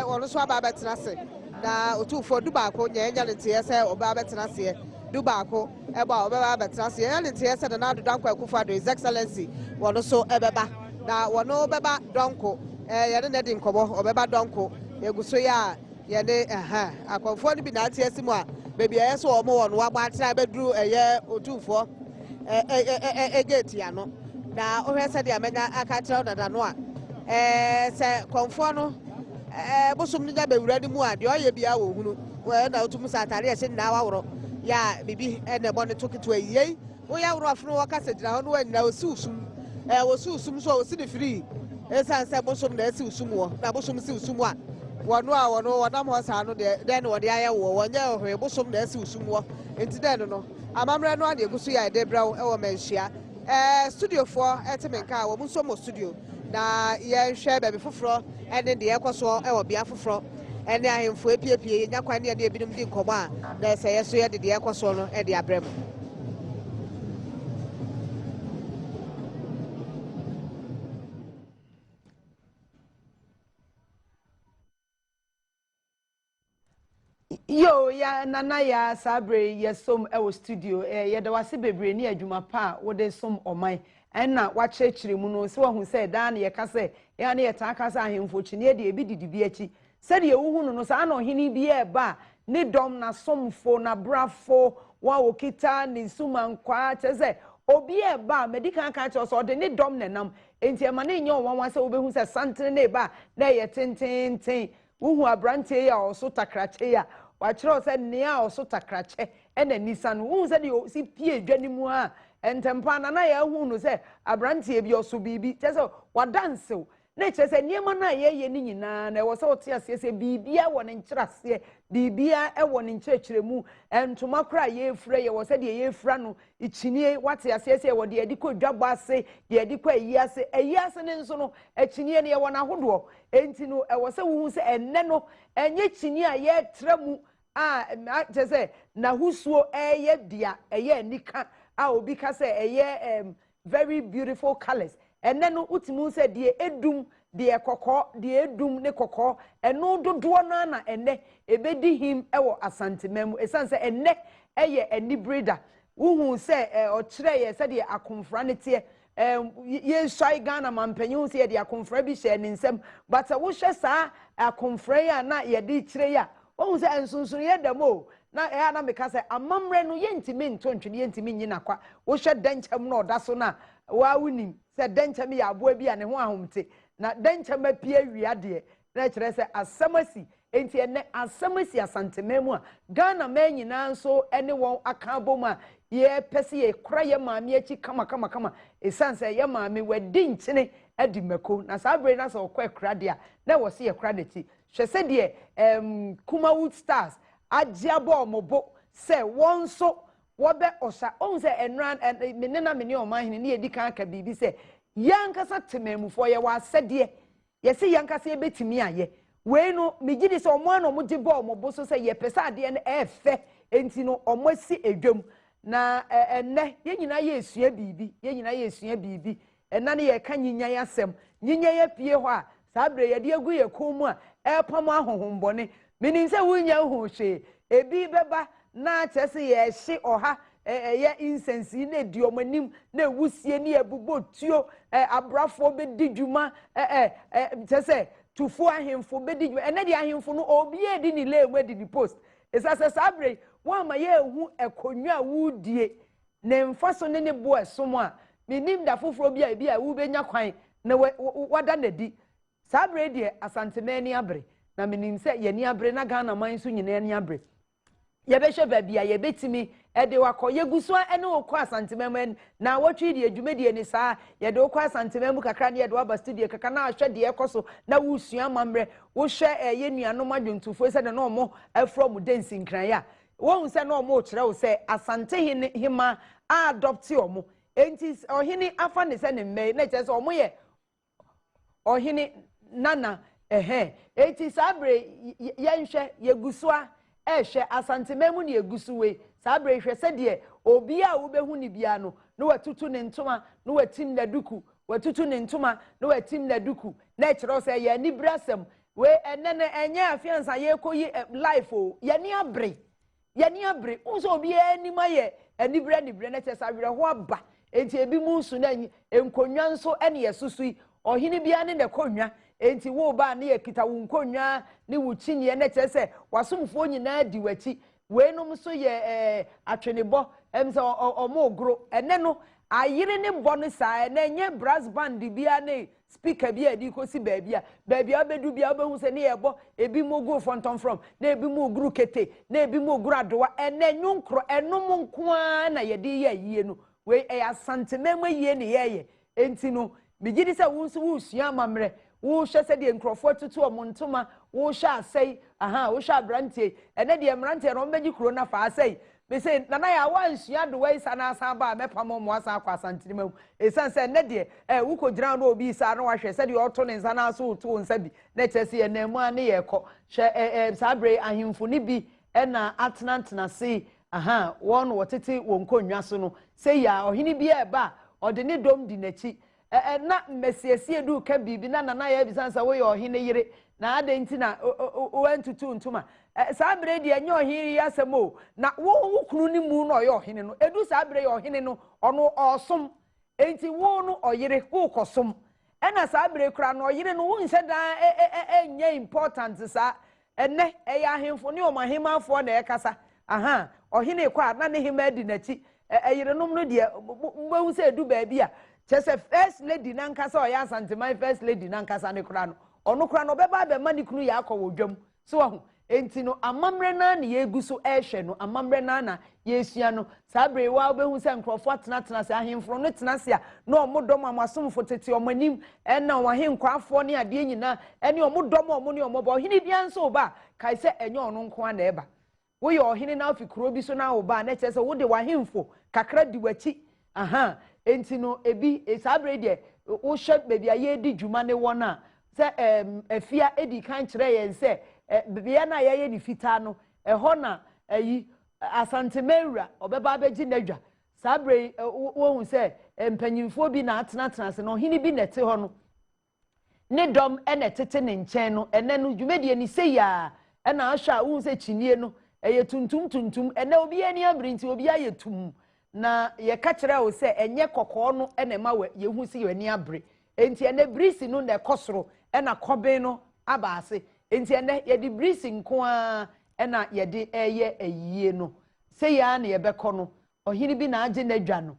wono so aba betena se na otufo dubaako nyanya ntie se oba betena se dubaako eba oba betena se nyanya ntie se na adodan kwa akufo ado his excellency wono so ebeba na wono beba donko ye ne di nkobo obeba donko eguso ya ye ne akonfo ni bi na atie simu a bebi ye so omo wono agba atira beduru eye otufo gate ya no na ohwe se dia menya aka tira dada no a se konfo no bosum ni ga bewura ni mu a de oye bia wo hunu we na otum satare ese na waworo ya bibi ene bo ne tokitu ayei wo ya woro afno wo kasa gira ho no na osusum wosusum so osi ni free esan se bosum na esi usum wo na bosum si usum a wono wonam ho sa no de den wo de aye wo wonye ohwe bosum na esi usum wo enti den no amamre no ade egusu ya de brawo e wo manhia studio for etemenka wo nso mo studio na ye hwe bebe foforo ene de ekoso e wo bia foforo ene ahemfo epiepie nya kwan ne de ebinum di nkomo a na se yeso ye de ekoso no e de abrem Yo ya nana ya sabre yesom e wo studio ye da wase bebre ni adwuma pa wo de som oman enna wa chechire mu no se wo hu se da na ye ka se ya na ye ta ka se ahemfo chi ne de ebi didi bi achi se de wo hu no sa na ohini bi e ba ni dom na somfo na brafo wa okita ni sumankwa che se obi e ba medical ka che so de ni dom na nam enti e ma na nye onwa se wo be hu se santre na e ba na ye tenten wo hu abrante ya o so takrache ya wachiro se nea oso takrache ena nisan hu se de si pie dwanimu a entempa na ya hu no se abrante bi oso bibi che se wadansew na che se niema na ye ni nyina na wo se ote ase se bibia wo ne nkyerase bibia e wo ne nkyerkyeremu entoma kra ye efura ye wo se de ye efura no ichinie wate ase se wo de ediko dwabo ase de ediko ayi ase ne nso no echinie ne ye wo na hodo enti no e wo se hu se enne no enye chinie a ye tremu che se na husuo eye dia eye nika obi ka se eye very beautiful colors enne no utimu se de edum de kokko de edum ne kokko eno dodo na enne ebedi him ewo Asantehemaa mu esanse enne eye enibreda wuhu se okire ye se de akomfra ne te ye shai Ghana mampanyu se de akomfra bi hye ne nsem but wo hye sa akomfra ya na ye de kire ya wuhu se ensunsun ye demo na na meka se amamre no ye ntimi ntontwe ye ntimi nyina kwa wo hye danchem na oda so na wa wunim se danchem ya aboa bi a ne ho ahomte na danchem apie wiade na kire se asamasi enti ene asamasi Asantehemaa mu a Ghana ma nyina nso ene won aka bom a ye pese ye kora ye maami achi kama esanse ye maami wadi nkyene adi mako na sabre na so kwa kora de a na wo se ye kora dachi hwese de Kumawood Stars agiabo omobo se won so wo be osa on se enran menena meni oman ne ye di kan aka bibi se yankasa temamufo ye wa sede ye se yankasa ye betimi aye we no megidi se omo na omo gibo omobo so se ye pesa ade ne efe enti no omo si edwam na enne ye nyina ye esua bibi enna ne ye ka nyinya yasem nyinya ye pie ho a sabre ye de agu ye komu a epam ahohombone menin se wunya hu hwe ebi beba na chese ye hye oha ye incense na di omanim na ewusie ni ebubo tuo abrafo be di dwuma tese tufo ahemfo be di dwuma ene di ahemfo no obi e di ni le di di post esase sabre wa ma ye ehu ekonwa wudie ne mfaso ne bo esom a minim da foforo bi a wo benya kwan na wada na di sabre die Asantehemaa ni abre na minim se ye ni abre na Ghana man so nyina ni abre ye be hwe baabi a ye betimi de wakoye guso ene okọ Asantehemaa na wotwi de adwumedie ni saa ye de okọ Asantehemaa kakra ne ye de waba studio kaka na ahwe de ekoso na wusua mamre wo hwe ye nuanom adwuntufo se de no mo afro dancing kran ya wo se no mo kire wo se Asantehemaa adopt omo enti ohini afa ne se ne mme na kire se omo ye ohini nana enti sabre yenhwe ye gusua ehwe Asantehemaa ne egusuwe sabre hwe se de obi a wo behu ni bia no no watutu ne ntoma no watim na duku watutu ne ntoma no watim na duku na kire se ye ni brasem we enene enye afiansa ye koyi life o ye ni abre unso obi ani maye ani bre na kire sabre ho aba enti ebi mu nsu na enkonwa nso ene ye susui ohini bia ne ne konwa enti wo ba ne ekita wo nkonwa ne wo chinye na kire se wasomfo nyina di wachi we no so ye atwenebo emse omogro ene no ayire ne bo no saa na enye brass band bia ne speaker bia di kosi baabia obedu bia obehu se ne yebo ebi mo go fonton from na ebi mo guru kete na ebi mo guru adowa ene nwonkro enom nkoa na ye di ye yie no we Asantehemaa yie ne ye enti no bigidi se wo nso wo sua mamre wo hwe se de nkrofo tutu omontoma wo hwe asai wo hwe abrantie ene de mrantie no mbeji kuro na fa asai me say nana ya wansua do wai sana asan ba mepamo mo asan kwa Asantehemaa esan se ne de wo ko gira no obi sa no wahwe se de oto ne nsa na so to nsa bi na chese ye na mu ane ye ko hwe sabre ahemfo ni bi na atnantna se won wotete wonkonwa so no se ya ohini bi e ba ode ne dom di nachi na mesiesie du ka bibi na nana ya bisansa wo ye ohine yire na adenti na wantutu ntuma sabre de enye ohine ya semo na wo kunu ni mu no ye ohine no edu sabre ye ohine no ono osom enti wo no oyire wo kosom ena sabre kura no oyire no wo nse da enye important sa enne eya ahemfo ne o mahemafo na ekasa ohine kwa na ne hema di nachi eyire nom no de mbehu se edu baabi a chese first lady nankasa o ya Asantehemaa first lady nankasa ne kura no ono kura no beba be mani kunu ya akọ wodwam so ho enti no amamre na na ye guso ehwe no amamre na yesua no sabre wa obehu se nkrofo atena se ahemfro no tena se a na omodom amasomfo tete omanim na wahenkwafo ne ade nyina ene omodom omo ne omoba ohini bia nso ba kai se enye ono nko na eba wo ye ohini na ofikuro bi so na wo ba na chese wo de wahemfo kakra di wachi enti no ebi sabre de wo hwe bebia ye di dwuma ne wona se Afia edi kan kire yen se bebia na ye ni fita no ho na ayi Asantehemaa obeba abeji nadwa sabre wo hu se mpanyimfo bi na atena se no hini bi nete ho no ne dom ene tete ne nchen no ene no dwumedie ni se ya ena ahwa wo se chinie no eye tuntum ene obi ani abrinti obi ayetum na ye ka kire wo se enye kokko no ene ma ye hu se ye ani abre enti ene brisi no na kosoro ena Kobi no abase enti ene ye di brisi nko a ena ye di eye ayie no se ya na ye beko no ohini bi na age na dwa no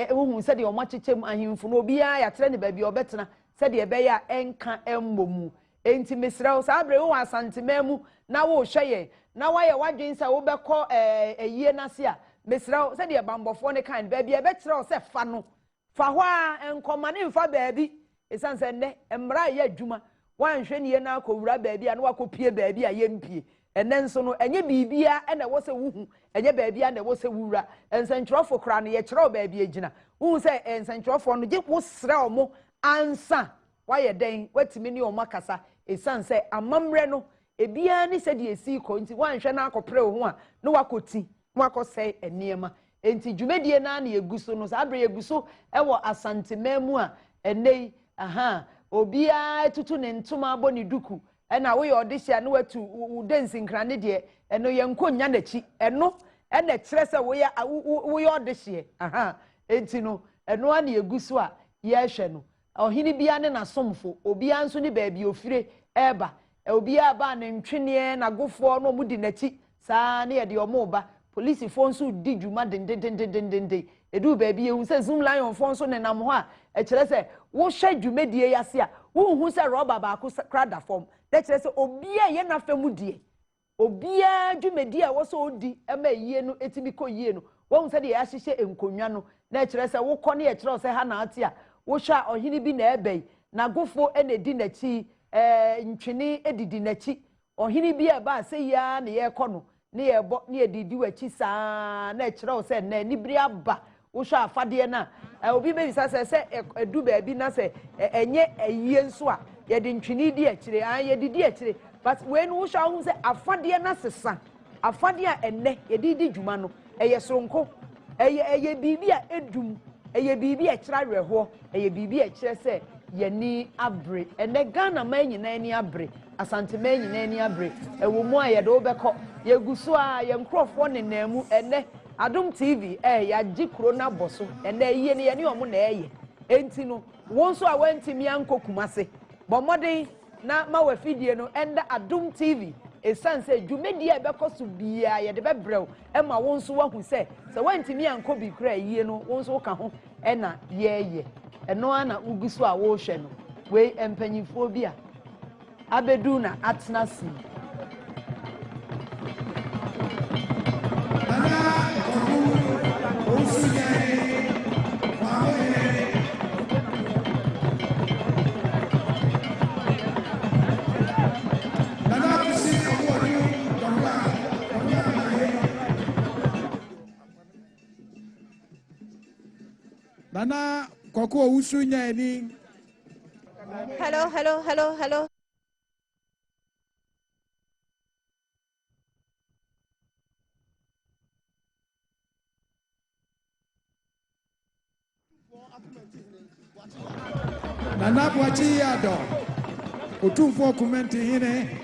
hu se de o machechem ahimfo no obi a ya kire ne ba bi obetena se de be ya enka emmomu enti mesrew sabre wo Asantehemaa na wo hwe ye na wa ye wadwen se wo beko ayie na se a mesrew se de bambofo ne kan ba bi e betre se fa no fa ho a enkomane mfa baabi esanse ne emra ye adwuma wanhwe ne ye na akowura baabi a na wakopie baabi a ye mpie ene nso no enye bibia ene wo se wuhu enye baabi a na wo se wura ensantrofo kra no ye kire baabi agina wu se ensantrofo no je wo sre omo ansa waye den watimi ne omo kasa esanse amamre no ebia ni se de esi ko nti wanhwe na akopre ho a na wakoti wakosai eniema enti dwumedie na na eguso no sabre eguso ewo Asantehemaa a enei obia tutu ne ntoma abo ne duku ena wo ye odihia na watu dancing krane de eno ye nkonya nachi eno and the stress we are this year. Aha, etino, and one ye guswa, yesheno. Ohini biane na somfo, obi anso ni baby ofire eba. Obi aba na ntwene na gofo no mudi nati saa na ye de omoba police phone so di dwuma den edu baby ehu se zoom lion phone so nenam ho a e kire se wo hwa dwumadie yase a wo hu se rubber ba ko krada form de kire se obi a ye na famu die obi a dwumadie a wo so odi ema yie no etimi ko yie no wo hu se de ya hyehye enkonwa no na kire se wo kɔ ne ye kire se ha na ate a wo hwa ohini bi na ebei na gofo ene di nachi ntwene edidi nachi ohini bi e ba se ya na ye kɔ no ne ye bo ne edidi wachi saa na kire o se na nibiri aba wo hwa afade na obi be bisa se edu ba bi na se enye ayie nso a ye de ntwene di akire an ye didi akire but when wo hwa hu se afade na sesa afade a enne ye didi dwuma no eye soronko eye bibi a edum eye bibi a kira reho eye bibi a kire se yeni abre ene Ghana man nyina ni abre Asantehemaa nyina ni abre ewo mu a ye de obekọ ye guso a ye nkrofo nenamu ene Adom TV ya jikro na boso ene ye ne ye ne omo na eye enti no won so a wantimi ankokumase bomoden na ma wafidie no enda Adom TV esanse dwumedi e bekoso bia ye de bebrew e ma won so wahu se wantimi ankobi kra yie no won so ka ho ena ye eno ana ugusu a wo hwe no we empanyifo bi a abedu na atna si Nana Koko Usunya ni. Hello. Nana Bwachi Adom. Otumfo kumenti hine.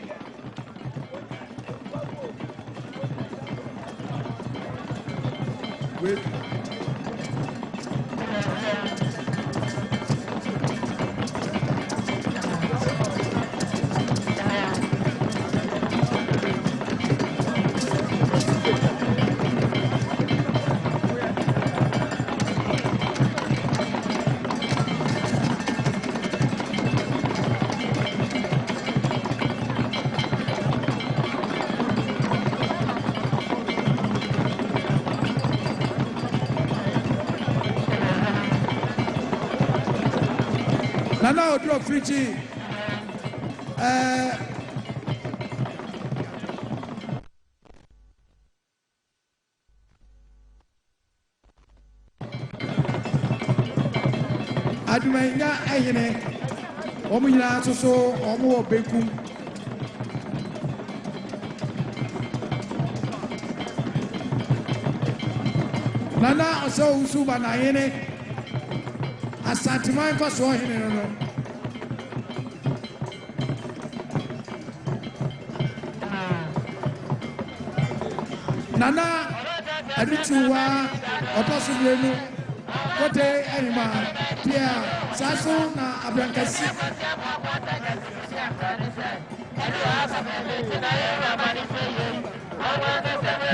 Nana Odro Frichi. Adumenya ehene. Omu nyina soso omu obekum. Nana oso usuba na ehene. Asantehemaa ko so hene no. Nana adituwa otosublenu kote anima pia saso na abrankasi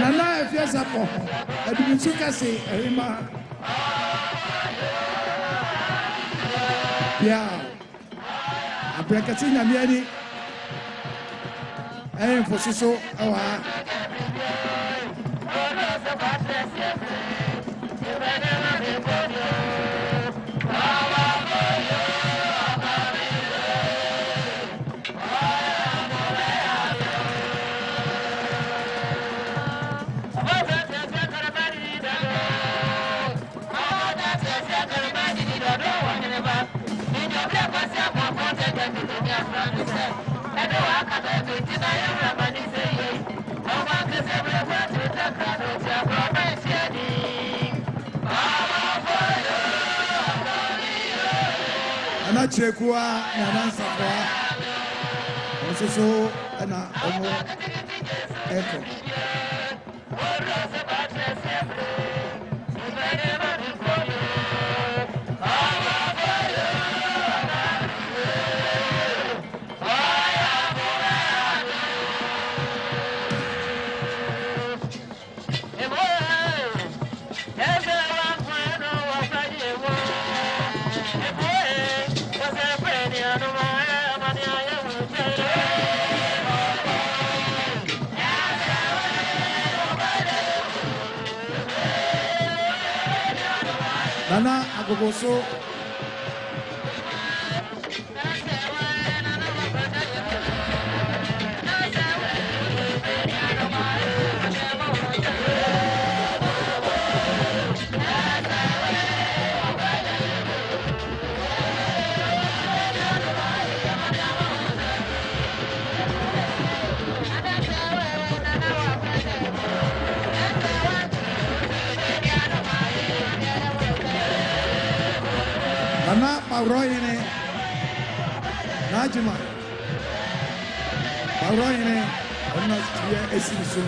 Nana Afia sapo adumusuka se anima pia abrankasi nyamiani fosuso awa Anachekua na dansa kwa Osuso na omo eko Nana Agogoso. Nana Pauroyene Najima Pauroyene Ona Tia Esisu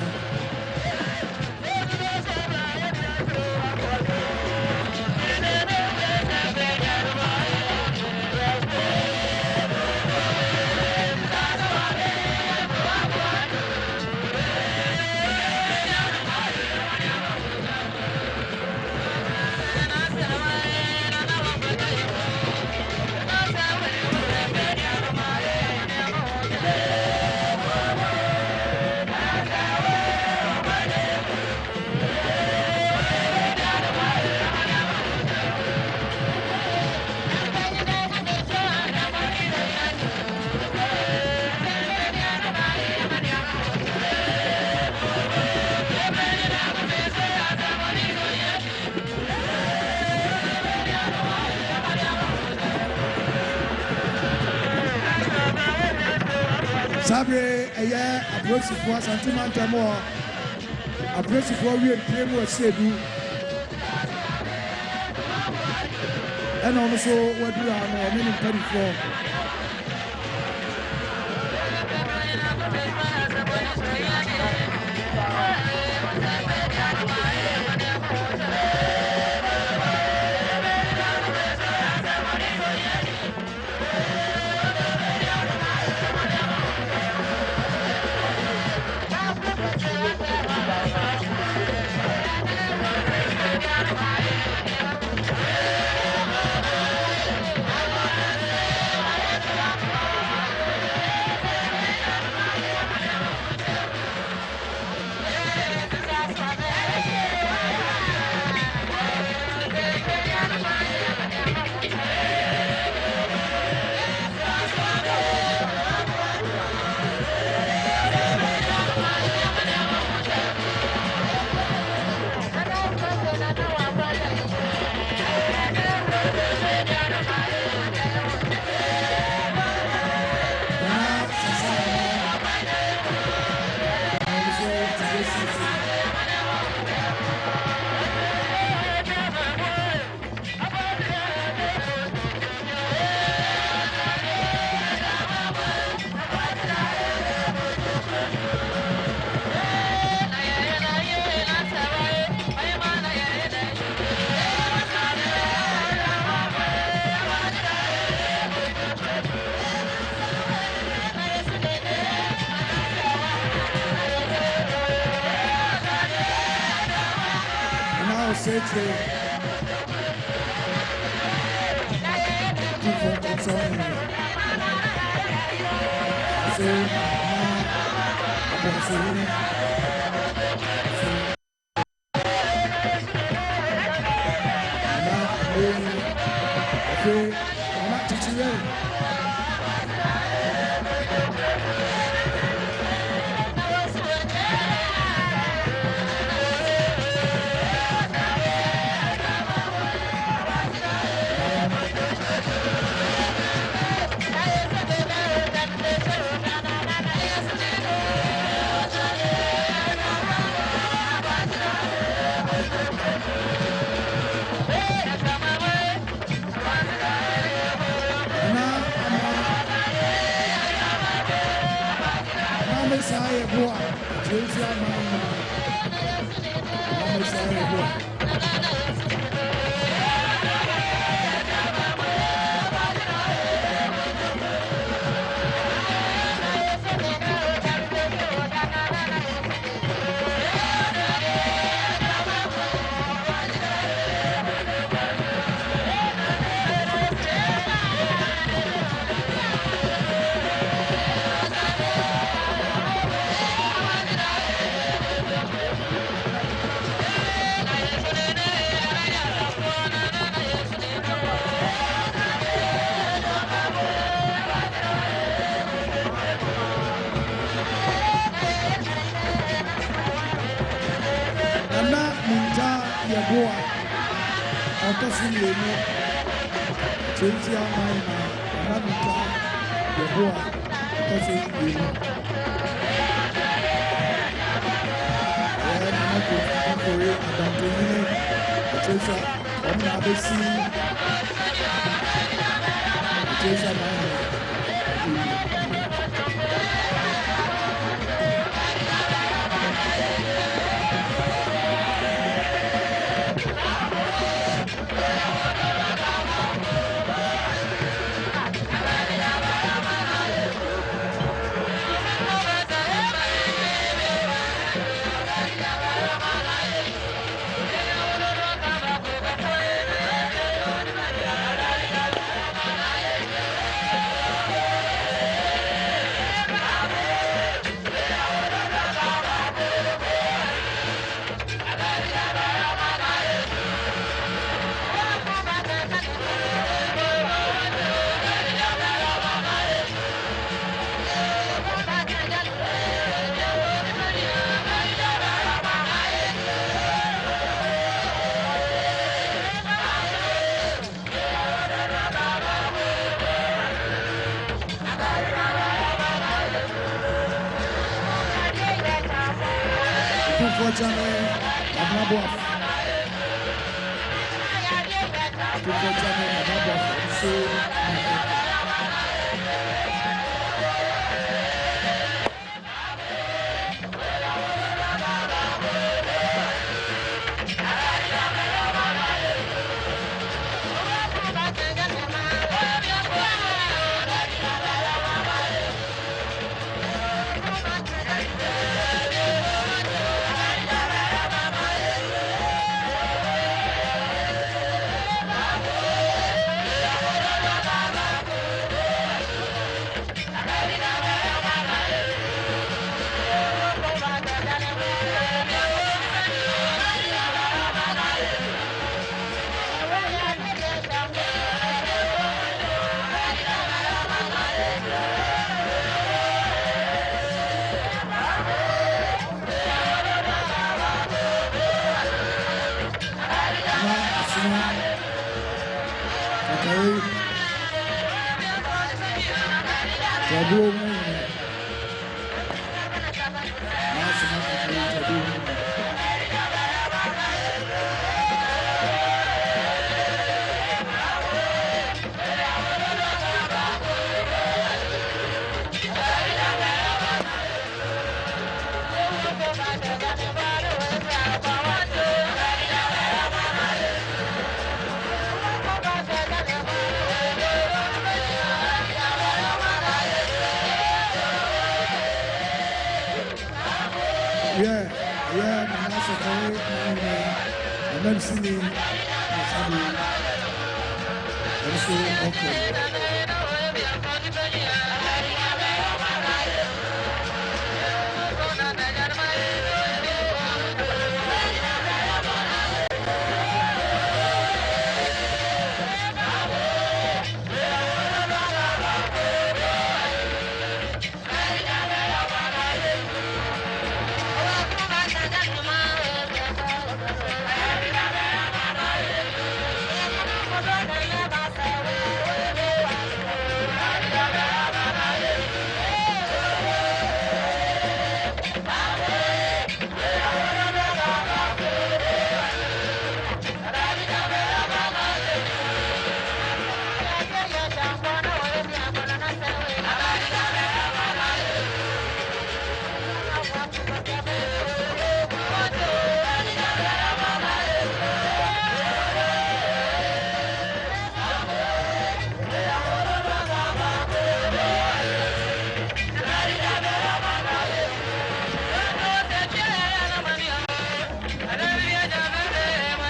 Sabre aya abrosifo Asantehemaa mo abrosifo wi mpie mu asedu ena ono so wadu ano omini mparifo Yeboa ɔtɔso mmienu kyɛnti aman na anamita Yeboa ɔtɔso mmienu nana akɔre adantoyini kyɛnsa ɔmo na abɛsi kyɛnsa na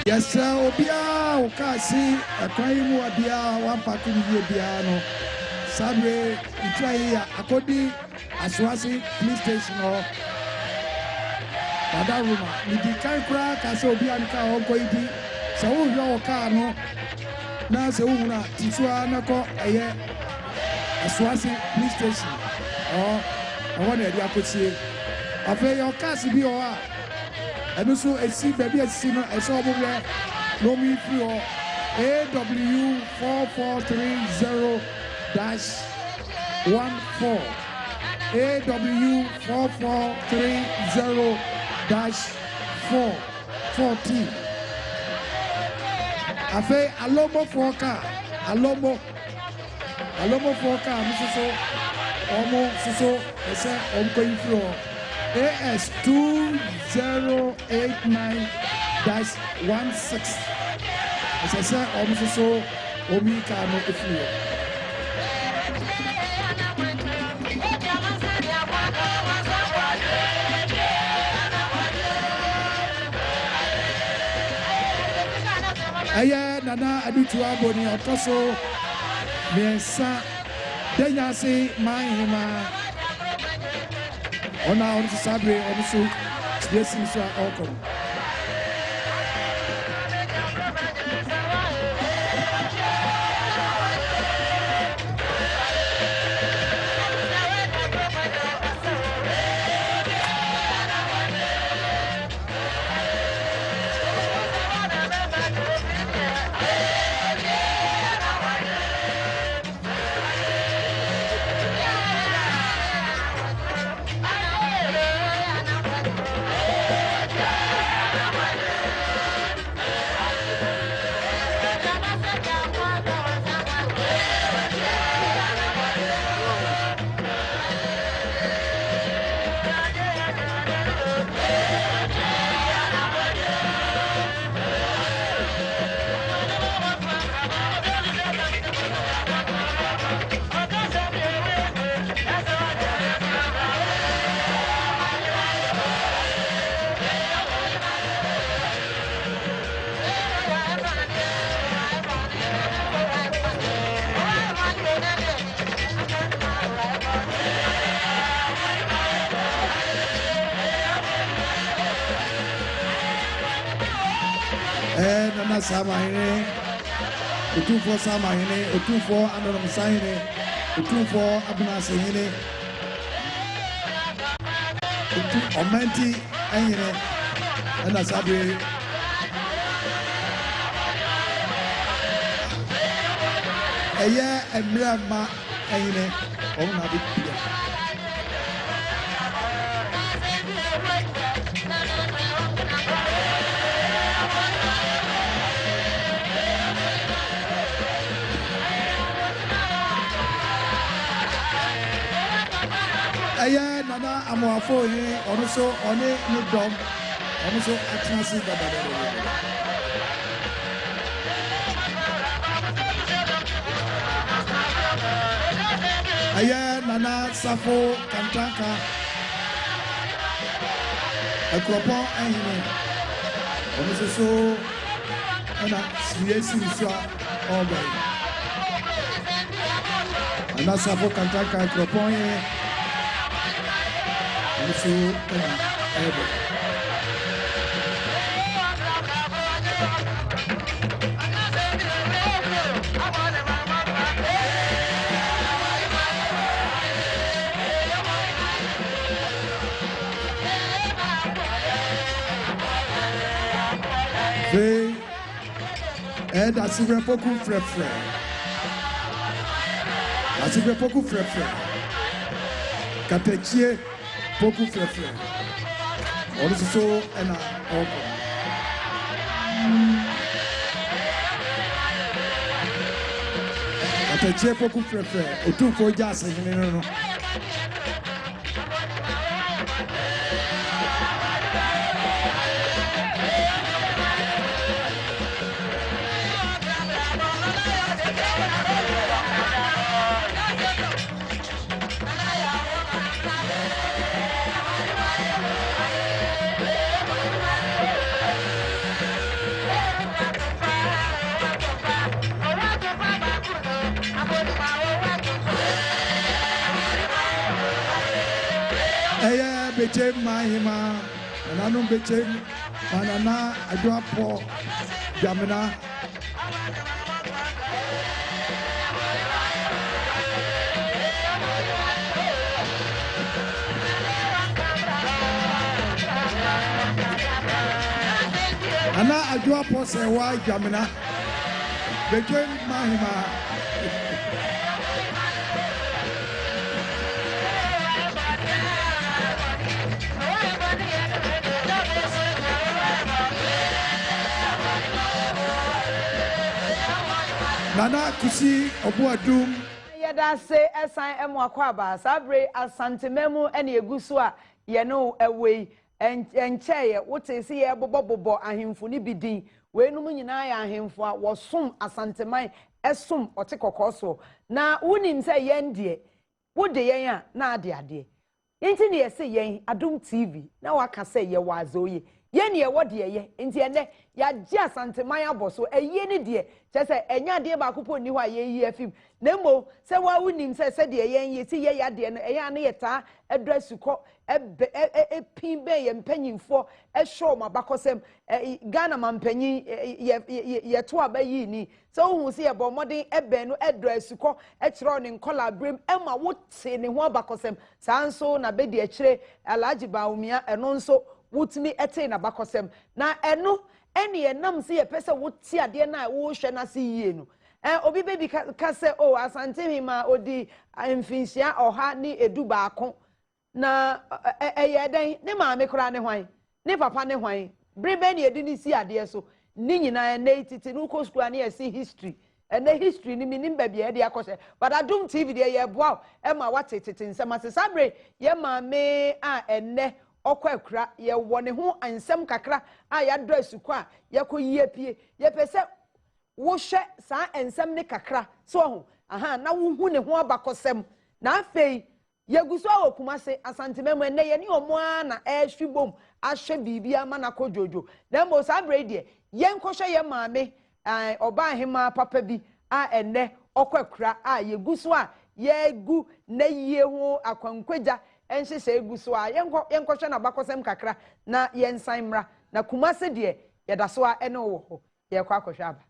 Yes, Obia, Okasi, a crime will be one party will be no. Sabre, you try Akodi, Aswasi, police station or Badaruma. With the kind crack, as Obianka or Koidi, so your car no. Now, so Tisua Nako, Aswasi, police station or I wanted to say, Afia, your cast be or ɛno so esi baabi esi no ɛsɛ ɔmo yɛ na ɔmo yi firi hɔ AW4430-14 AW4430-14 afei alomofoɔ kaa alomofoɔ kaa mo soso ɔmo soso ɛsɛ ɔmo kɔ yi firi hɔ AS2089-16 ɛsɛ sɛ ɔmo soso ɔmo yi kaa no efiri hɔ. Ɛyɛ Nana Adutua Boni ɔtɔ so mmiɛnsa Denyase Mahema ɔna ɔno so saa bere ɔno so yɛsi so a ɔkɔ. Nana Samahine, Utufo Samahine, Utufo Adom Sahine, Utufo Abnasahine, Omenti Ahine, and Asabi. Eye Emrama Ahine, Onabi. Aya Nana Amoafo here, also on a new dom, also attention. Aya Nana Safo Kantanka, a cropon and also so and a serious all day. And that's Safo Kantanka, a cropon here. Also, ever. And that's a poku frefre. That's a poku frefre. Katechie. Poku frefre. Also and open. Atache poku frefre. Otu for jazz no. Became Mahema, and I don't became Manana, I drop for Jamina. Nana Adwoapo Serwaa Jamina. Bedwem Mahima. Nana Kusi Obuadum. Yada se esan emwakwaba sabre Asantehemaa ene eguso a ye no ewei encheye wote se ye bobobobo ahemfu ni bidin we num nyina ya ahemfu a wosom Asantehemaa esom otekokoso na wonim se yen de wode yen a na ade enti ne yese yen Adom TV na waka se ye wazoye yen ye wode ye enti ene ya gi Asantehemaa aboso eye ne de chese enya de ba kupo ni hwa ye yi afim nemo se wa wonim se de yen ye ti ye ya de no eya ne yeta adresuko pin be ye mpanyimfo show mabakosem Ghana mampanyi ye to abayi ni so hu se ye bo modern ebe no adresuko kiro ne nkola brem ema wote ne ho abakosem sanso na be de kire Alhaji Baumia eno nso wutimi ete na bakosem na eno eni enam se ye pese wote ade na wo hwe na se yie no obi baby ka se o Asantehemaa odi mfinsia oha ni edu baako na eyeden ne maame kura ne hwan ne papa ne hwan brebe ne edi ni si ade so ni nyina na etiti no ko school na see history na history ni minim ba bia de akose but Adom TV de ye boa e ma watetete nsema se sabre ye maame a enne okwa ye wone ho ansem kakra a ya dress ko a ye ko yie pie ye pese wo hwe sa ensem ne kakra so ho aha na wo hu ne ho abakosem na afei yeguso awokuma se Asantehemaa ne ye ni omo na ehwibom ahwe bibia ama na kojojo na mo sabre de ye nkohwe ye maame oba ahema papa bi a enne okwakura a yeguso a yegu na yie ho akwankwaja enhye eguso a yenkohwe na bakosem kakra na yensan mra na kumase de yedaso a ene wo ho ye kwa akohwe aba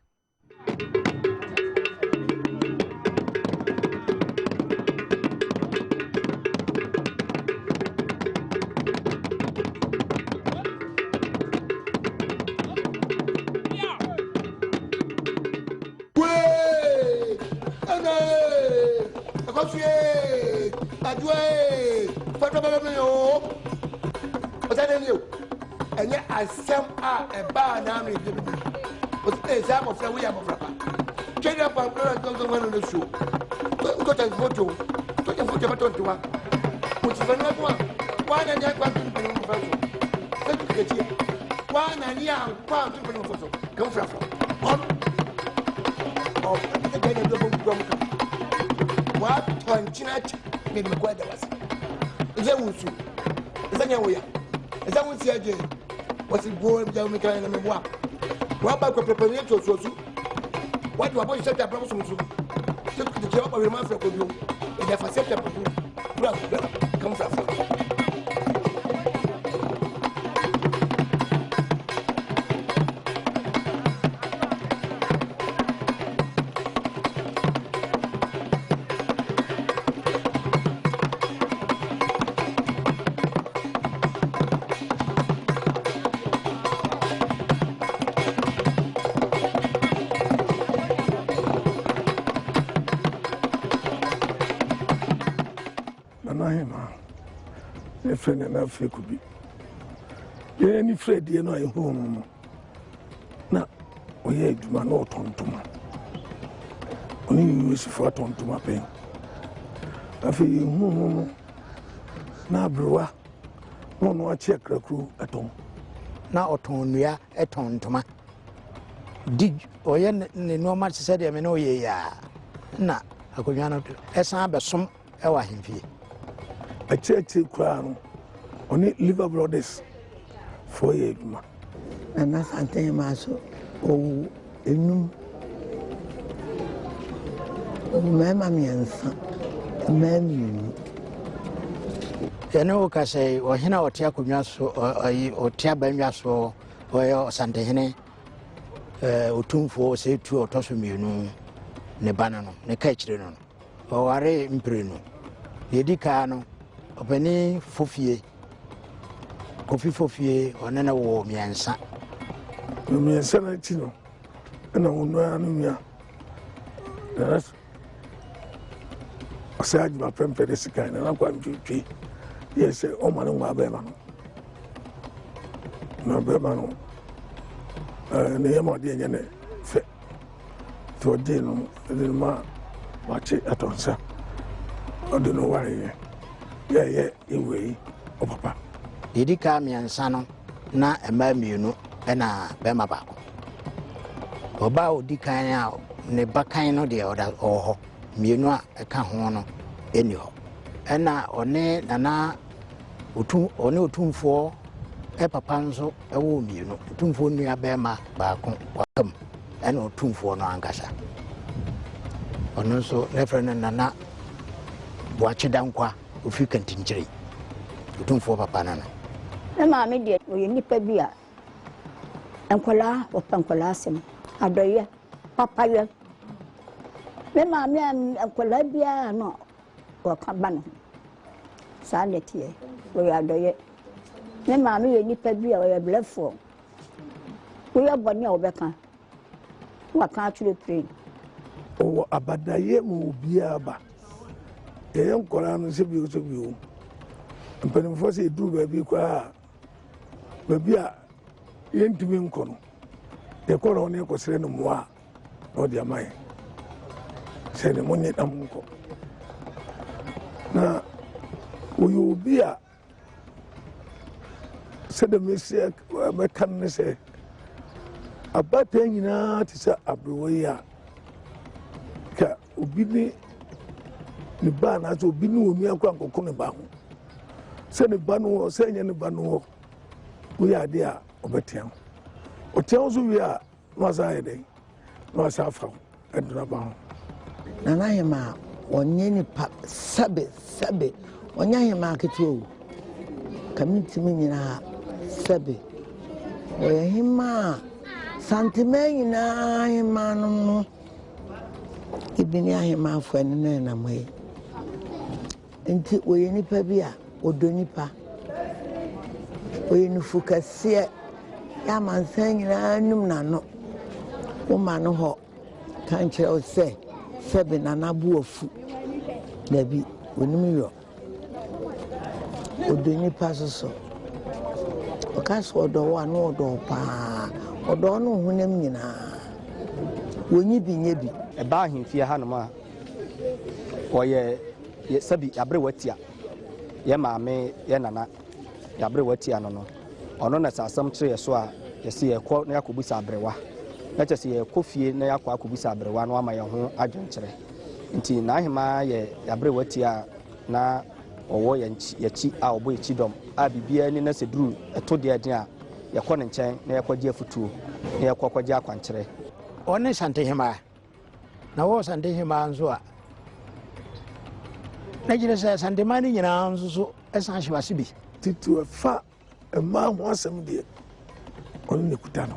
Enye asem a eba na me de bi o se za mo fra we ya mo fra pa kenya pa pro to ngano no show ko ta photo ba to ntiwa mo ti fa na wa na nya kwa tu bi mo fra so se tu ke ti wa na ni an kwa tu bi mo fra so kan fra on o ke ke ne do bo gum ka wa to nchina me me kwa da wasa ze wusu ze nya wo ya ze wusi aje what's it going down me kind of what ba ko prepare to so what do about set up problem so so the job of man for Kobi e da facet up come from friend and Afia Kobi. Any Fred, you know, home. Now, we had my note on to my. Only use for ton to my pain. I feel home. Now, brewer, no, check the crew at home. Now, we are at home to my. Did or no much said, I mean, oh, yeah. Now, I could not, as I have some hour him fee. A church crown. Only liver brothers 4 years. And Asantehemaa so oh enum mama miensa mami ene o ka say o hina o tia konwa so o tia banwa so o yo Asantehemaa otumfo se tu o toso mienu ne bana no ne ka kire no o ware mpire no yedi ka no opani fofie Kofi fofie onene wo miensa me sana chino na wono anu mia that's asaj ma pempe de sika na kwa mtwi yes o ma no ba ma no na ba ma no ne yama de nyane fe to de no de ma wache atonsa o de no ware ye ewe o papa didi ka miansa no na ema mienu na be ma ba ko oba odi kan a ne bakan no de oda ho mienu a eka ho no eni ho na one nana otumfo papa nso ewo mienu otumfo nua be ma ba ko wakam na otumfo no ankasa ono nso reference nana boache dankwa ofi kantinjiri otumfo papa nana na maame de oye nipa bi a enkola opankola asem adoye papa ye me maame enkola bia no wakaba no saa netie oye adoye me maame ye nipa bi a oye blefo oye boni a obeka waka atule train o abadaye mu bia ba ye enkola no se bi o mpanimfo se du ba bi kwa baby a yentumi nko no de ko ne ko sere no moa no de amai se ne monye dam nko na uyu bia se de mesia me kan ne se abata nyina ti sa abroyi a ka obi ni ba na so obi ni omi akwa nkoko ne ba ho se ne ba no se nya ne ba no we are there obetian o tells we are no aside no asafa eduraba nana hema onye ni pa sabe onye hema keto kamiti nyina sabe oye hema santime nyina hema no ibini hema afọ ne na mai nti oye nipa bi a odo nipa oye nufukase ya mansan nyina num na no wo ma no ho kan kire o se sebe na na bu ofu dabi onim yo odo nipa so o ka so odo wa no odo pa odo no hunem nyina wonyi bi nye bi e ba ahemfie ha no ma oye sabi abre watia ye maame ye nana yabre watia no ono na sasam kire so a yesi ekọ na yakobusa abrewa na chese ye kofie na yakọ akobusa abrewa no ama ye ho adwenkyere nti na ahema ye yabre watia na owo ye chi a obo echi dom a bibia ni na seduru eto de ade a ye kọ ne nkyɛn na ye kọgye afutuo na ye kọgye akwankyere one Asantehemaa na wo Asantehemaa nso a na gire sɛ Asantehemaa ni nyina nso so esan hwase bi titu fa ma ho asem de on ne kuta no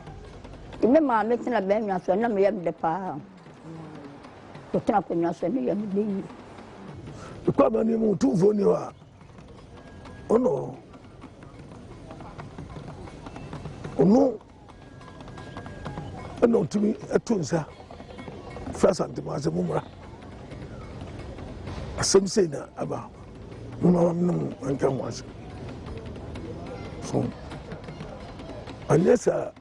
me maame tena be nwa so na me yam de pa ko tena ko nwa so me yam de yi ko ba ni mu tumfo ni wa ono tumi atunsa fa Asantehemaa se mumra asem sei na aba mama no anka ho asem so anyesa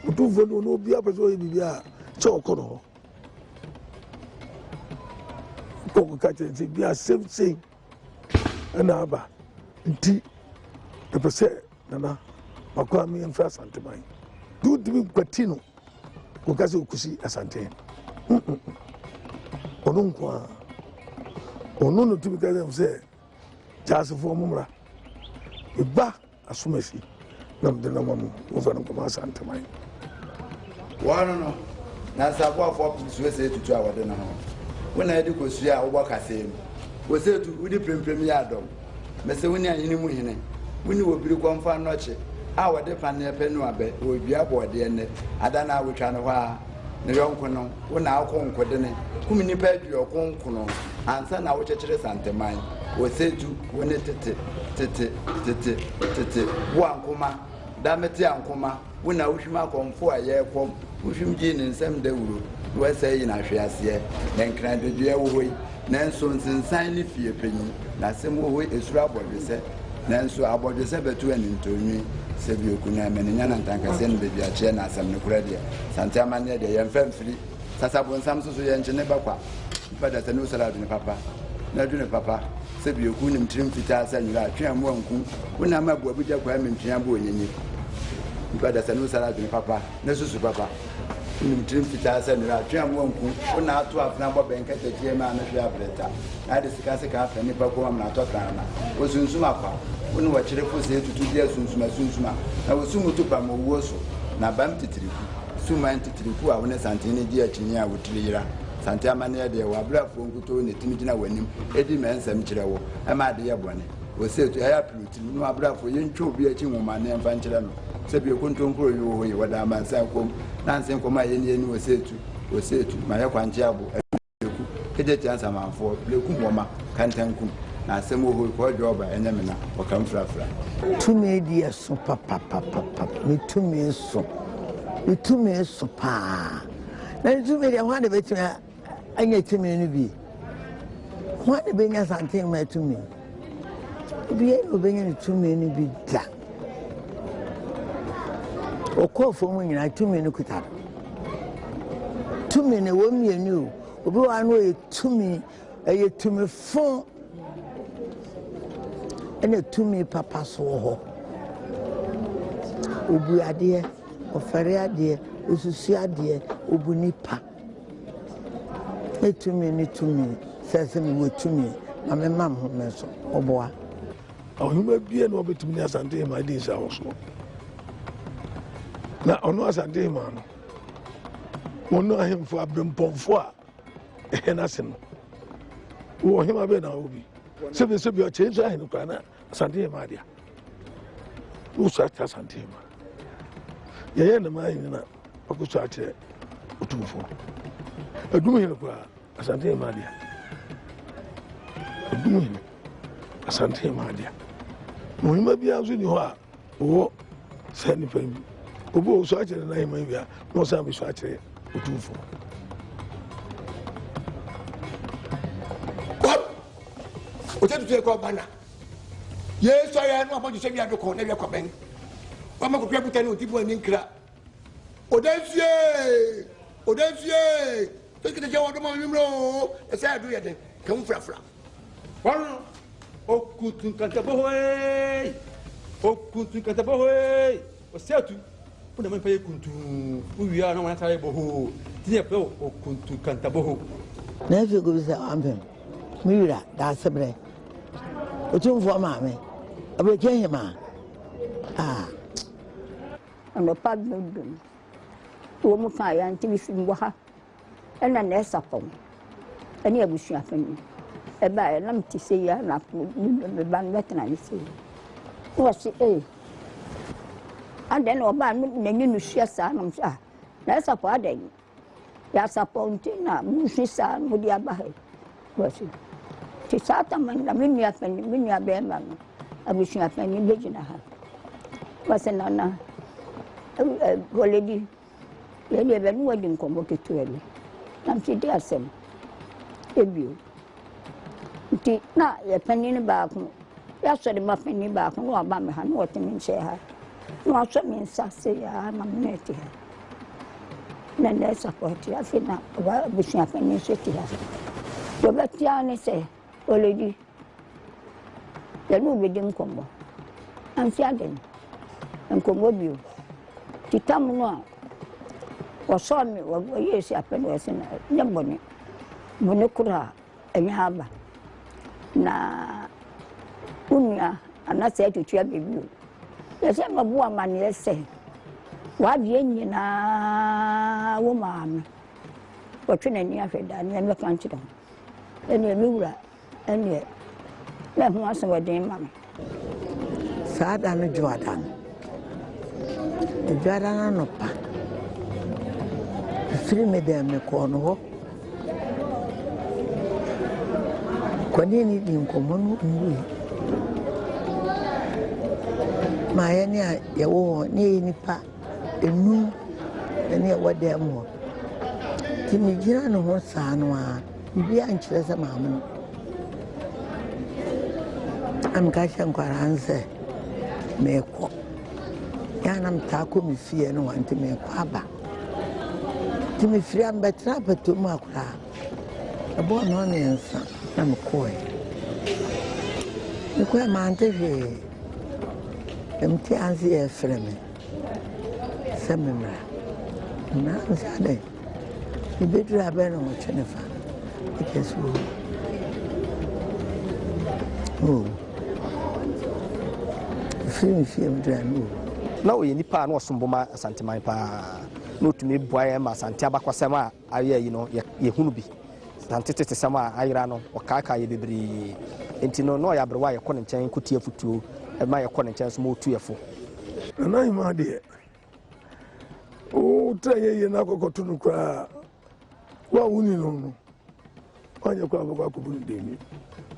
utumfo no obi apeso bibia che okono ko ka che bia same na aba nti epese nana makwa mi mfa Asantehemaa du dimi kwatino ko ka se okusi Asante ono nkwa ono no tumi ka se jasofo mumra ba asumasi nam de namamu wo fa no ko Asantehemaa no na sabo afọ suwe se tutu a wode no ho wona edi kosu a wo bokase wo se tu udi premprem ya Adom mese woni anyini mu hene woni obiri kwamfa noche a wode panne pe no abe obi abode ne ada na awotwa no ho a ne yonko no wona akonko de ne kumi nipa adu okonko no ansa na wo kyekere Asantehemaa wo se tu woni tete wo ankoma damete ankoma wona wohwima akomfo a ye kom wohwim gi ne nsem da wuro wasa yi na hwe ase na nkran dodua wo hoi nanso nsensan ne fie panyi na sem wo hoi esura abodwese nanso abodwese betu ani ntonwi se bi okuna menenya na ntankase ne bebi ache na asam ne kura de Asantehemaa ne de yemfa mfiri sasabo nsam so ye nche ne bakwa bada tanu sala ne papa na dune papa se bi okuna mtirim fita sa nyira atwe amu anku wona ma bo abuja kwa mentwea bo onyenye bada tanu sala ne papa na susu papa mtirim fita sa nyira atwe amu anku wona ato afna bo benka tetie ma na hwe abreta na de sika sika afa ni pa ko ma na to kana osunsun akwa wona wa kire fo se tutu dia sunsuma na wosumu to pa mo wo so na bam titiriku suman titiriku a wona santene di akini a wotirira Asantehemaa ne de wa brafo nkuto ne timigina wanim edi mensam kire wo ama de ye bone wo se to ya pluti no abrafo ye ntwo bi achi nwoma ne mfa nkire no se bi kontonkro yo ho ye wada mansa kom na nsen koma ye ne wo se tu ma ye kwanje abo eku ede ti ansa manfo leku nwoma kantankum na asem wo ho ko joba enyamena o kam frafra tumi di eso papa me tumi eso pa na tumi di ho de betumi anya tumi no bi ho de benya Asantehemaa tumi bi e obenya tumi no bi da okofo mu nyina tumi no kuta tumi ne wo mienu obi wa no e tumi fon ene tumi papa so ho obu ade ofere ade osusu ade obu nipa etumi ni tumi sese mi wo tumi na me mam ho meso oboa ahuma bia na obetumi ni Asantehemaa di nsa wo so na ono Asantehemaa no wono ahemfo abrempomfo a ehena se no wo hema be na obi sebe o change ahenu kwa na Asantehemaa dia wo sa ta Asantehemaa ye na mai na okuso ate otumfo adum hene kwa Asantehemaa dia adum hene Asantehemaa dia mohima bia zo ni ho a wo sani pam obo so ate na hema bia no sa bi so ate otumfo o te tu ko bana ye so ya no aboju se bia do ko na bia ko ben o ma ko pia buta ni o ti bo ni nkra odanfie to kite je wodo ma nwimro e se adu ye de kan frafra won okutun kanta bohoy o setu puna man paye kuntu uwiya no wana tare boho tiye pe okuntu kanta boho na fi go bisa Ampeh miwira da sebre otumfo ma me Asantehemaa ano padnodum wo mu ka ya nti fi mbo ha ena na esapom eni abusua fani e ba e lam ti se ya na me ban wetna ni se wo si aden oba na nyinu hia sa na msa na esapo aden ya sapo nti na mu hisa mu dia ba he wo si ti sata man na minya fani minya be ma abusua fani bejina ha wasena na goledi yele be nu wadi nkombo ketuele nam ti de asem ebio nti na ye panini ba ko ya so de ma panini ba ko no ba me ha no otimi nche ha no aso mi nsa se ya na mneti ha na na support ya fina ba bushia panini se ti ha yo betia ni se goledi ya nu be de nkombo am fi agen nkombo bio titamu no wasomi wa yesi apendo yesina nyambone bone kura enyaba na unya anase tutua bebi yese mabuwa mani yese wabie nyina wo maame wotwene ni afeda ni me kan kidam ene miwura ene na ho aso wadin mama saada no Jordan no pa firi me dem me ko no ho kwani ni din ko monu ndu ma yɛ ne a yɛwɔ hɔ ne yɛ nipa enum ne yɛwɔ dɛm hɔ nti megyina ne ho saa no a biribi ankyerɛ sɛ maame no ameka hyɛ nkwaraa n sɛ meekɔ yɛ na metaa kɔ me fie no wa nti meekɔ aba nti mefiri a mbɛtena apatɔ mu akoraa ɛbɔɔ no ɔne na mekɔɛ mekɔɛ mante hwee ɛmte anse yɛfrɛ me sɛ memmra mmra nsa dɛn mebɛduru abɛn no wɔtwe ne fa ɛkyɛ sɛ firi me fie mdura no na ɔyɛ nipa a na ɔsom bɔ ma Asantehemaa paa na ɔtumi boa yɛ ma Asante abakɔsɛm a ayɛ yi no yɛhunu bi Asante tete sɛm a ayera no ɔkaaka yɛ bebree nti no na ɔyɛ aberewa a yɛkɔ ne nkyɛn kɔtie afutuo ɛma yɛkɔ ne nkyɛn so ma ɔtu yɛfo Asantehemaa deɛ wotra yɛyɛ no akɔkɔto no koraa wa woni no ɔnyɛ kɔ abɔkɔ akɔbu no dani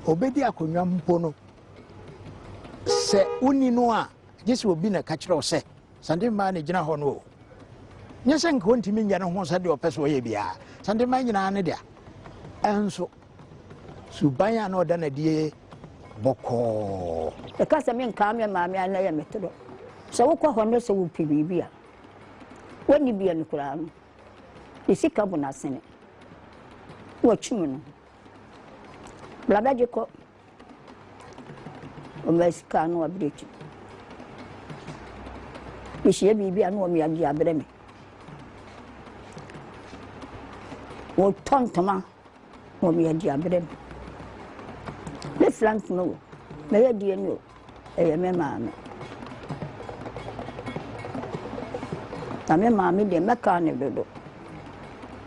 obɛdi akonnwa mpo no sɛ woni no a gye sɛ obi na ka kyerɛ wo sɛ Asantehemaa ne gyina hɔ no o nyɛ sɛ nka wɔntumi nyɛ no ho sɛ deɛ ɔpɛ sɛ ɔyɛ biara Asantehemaa nyinaa ne dea ɛnso suban a na ɔda n'adie bɔkɔɔ ɛka sɛ menkaa me maame a na yɛ metodɔ sɛ wokɔ hɔ no sɛ wopɛ biribi a wani bia no koraa no ɛsika bo no asene wɔtwum no blabɛgye kɔ ɔma sika no wabrɛkyi mehyia biribi a na ɔmeagye abrɛ me wɔtɔ ntoma na ɔmeagye abrɛ me me flank no mɛyɛ die no ɛyɛ me maame na me maame deɛ mɛka ne dodo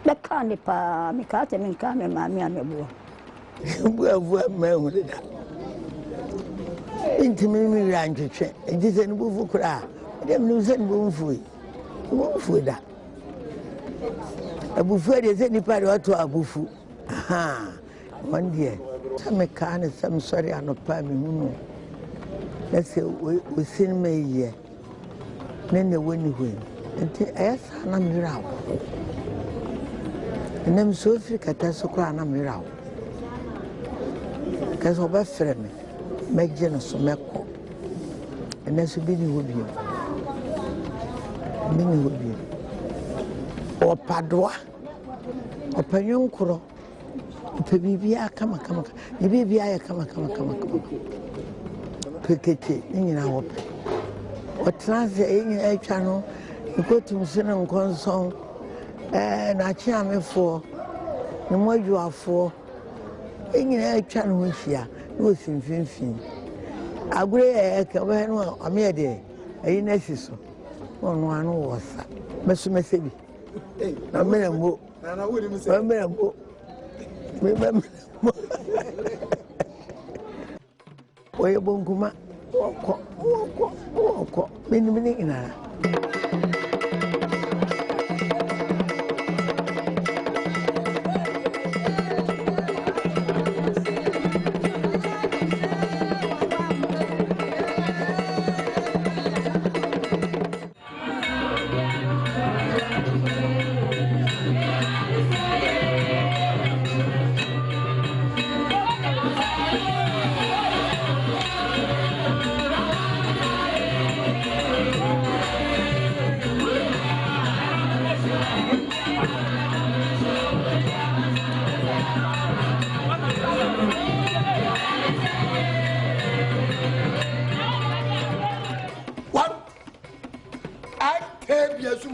mɛka ne paa mekaa sɛ menka me maame a mɛboa buaboa mahu deda ntimi mewira ntwetwe nti sɛ ne bofu koraa ɛdɛ menim sɛ ne bomfue da abufuo deɛ sɛ nnipa deɛ ɔto abufu wɔn deɛ sɛ mekaa ne sɛ mesɔre anɔpa a mehu no na sɛ ɔsi no ma yiyɛ ne ne wɔ ne hɔi nti ɛyɛ saa na mmerɛ wo ɛnam sɛ ɔfiri kata so koraa na mmerɛ wo kɛ sɛ ɔbɛfrɛ me mɛgye no so mɛkɔ ɛnɛ so bi ne hɔ bio ɔpadoa ɔpɛ nwonkorɔ ɔpɛ biribiaa kamakama ne biribiaa yɛ kamakama pɛkete ne nyinaa wɔpɛ ɔtena sɛ ɛyɛ nyinaa atwa no nkɔtum so ne nkɔnsɔn n'akyeamefoɔ ne mmɔdwoafoɔ ɛyɛ nyinaa atwa ne ho hyia na ɔsi mfimfini agorɔ yɛ ɛka ɔbɛhɛ no a ɔmeyɛ deɛ ɛyi no asi so na ɔno ano wɔ sa mɛsomɛsɛ bi na mmerɛ mmo ɔyɛ bonkuma wɔkɔ menim ne nyinaa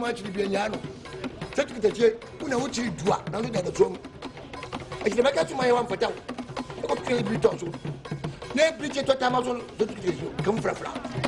Actually, be a yano. Take the chair, who know what you do, now look at the drum. I should make to my one for town. What can you be taught? Name preacher to Amazon, come from.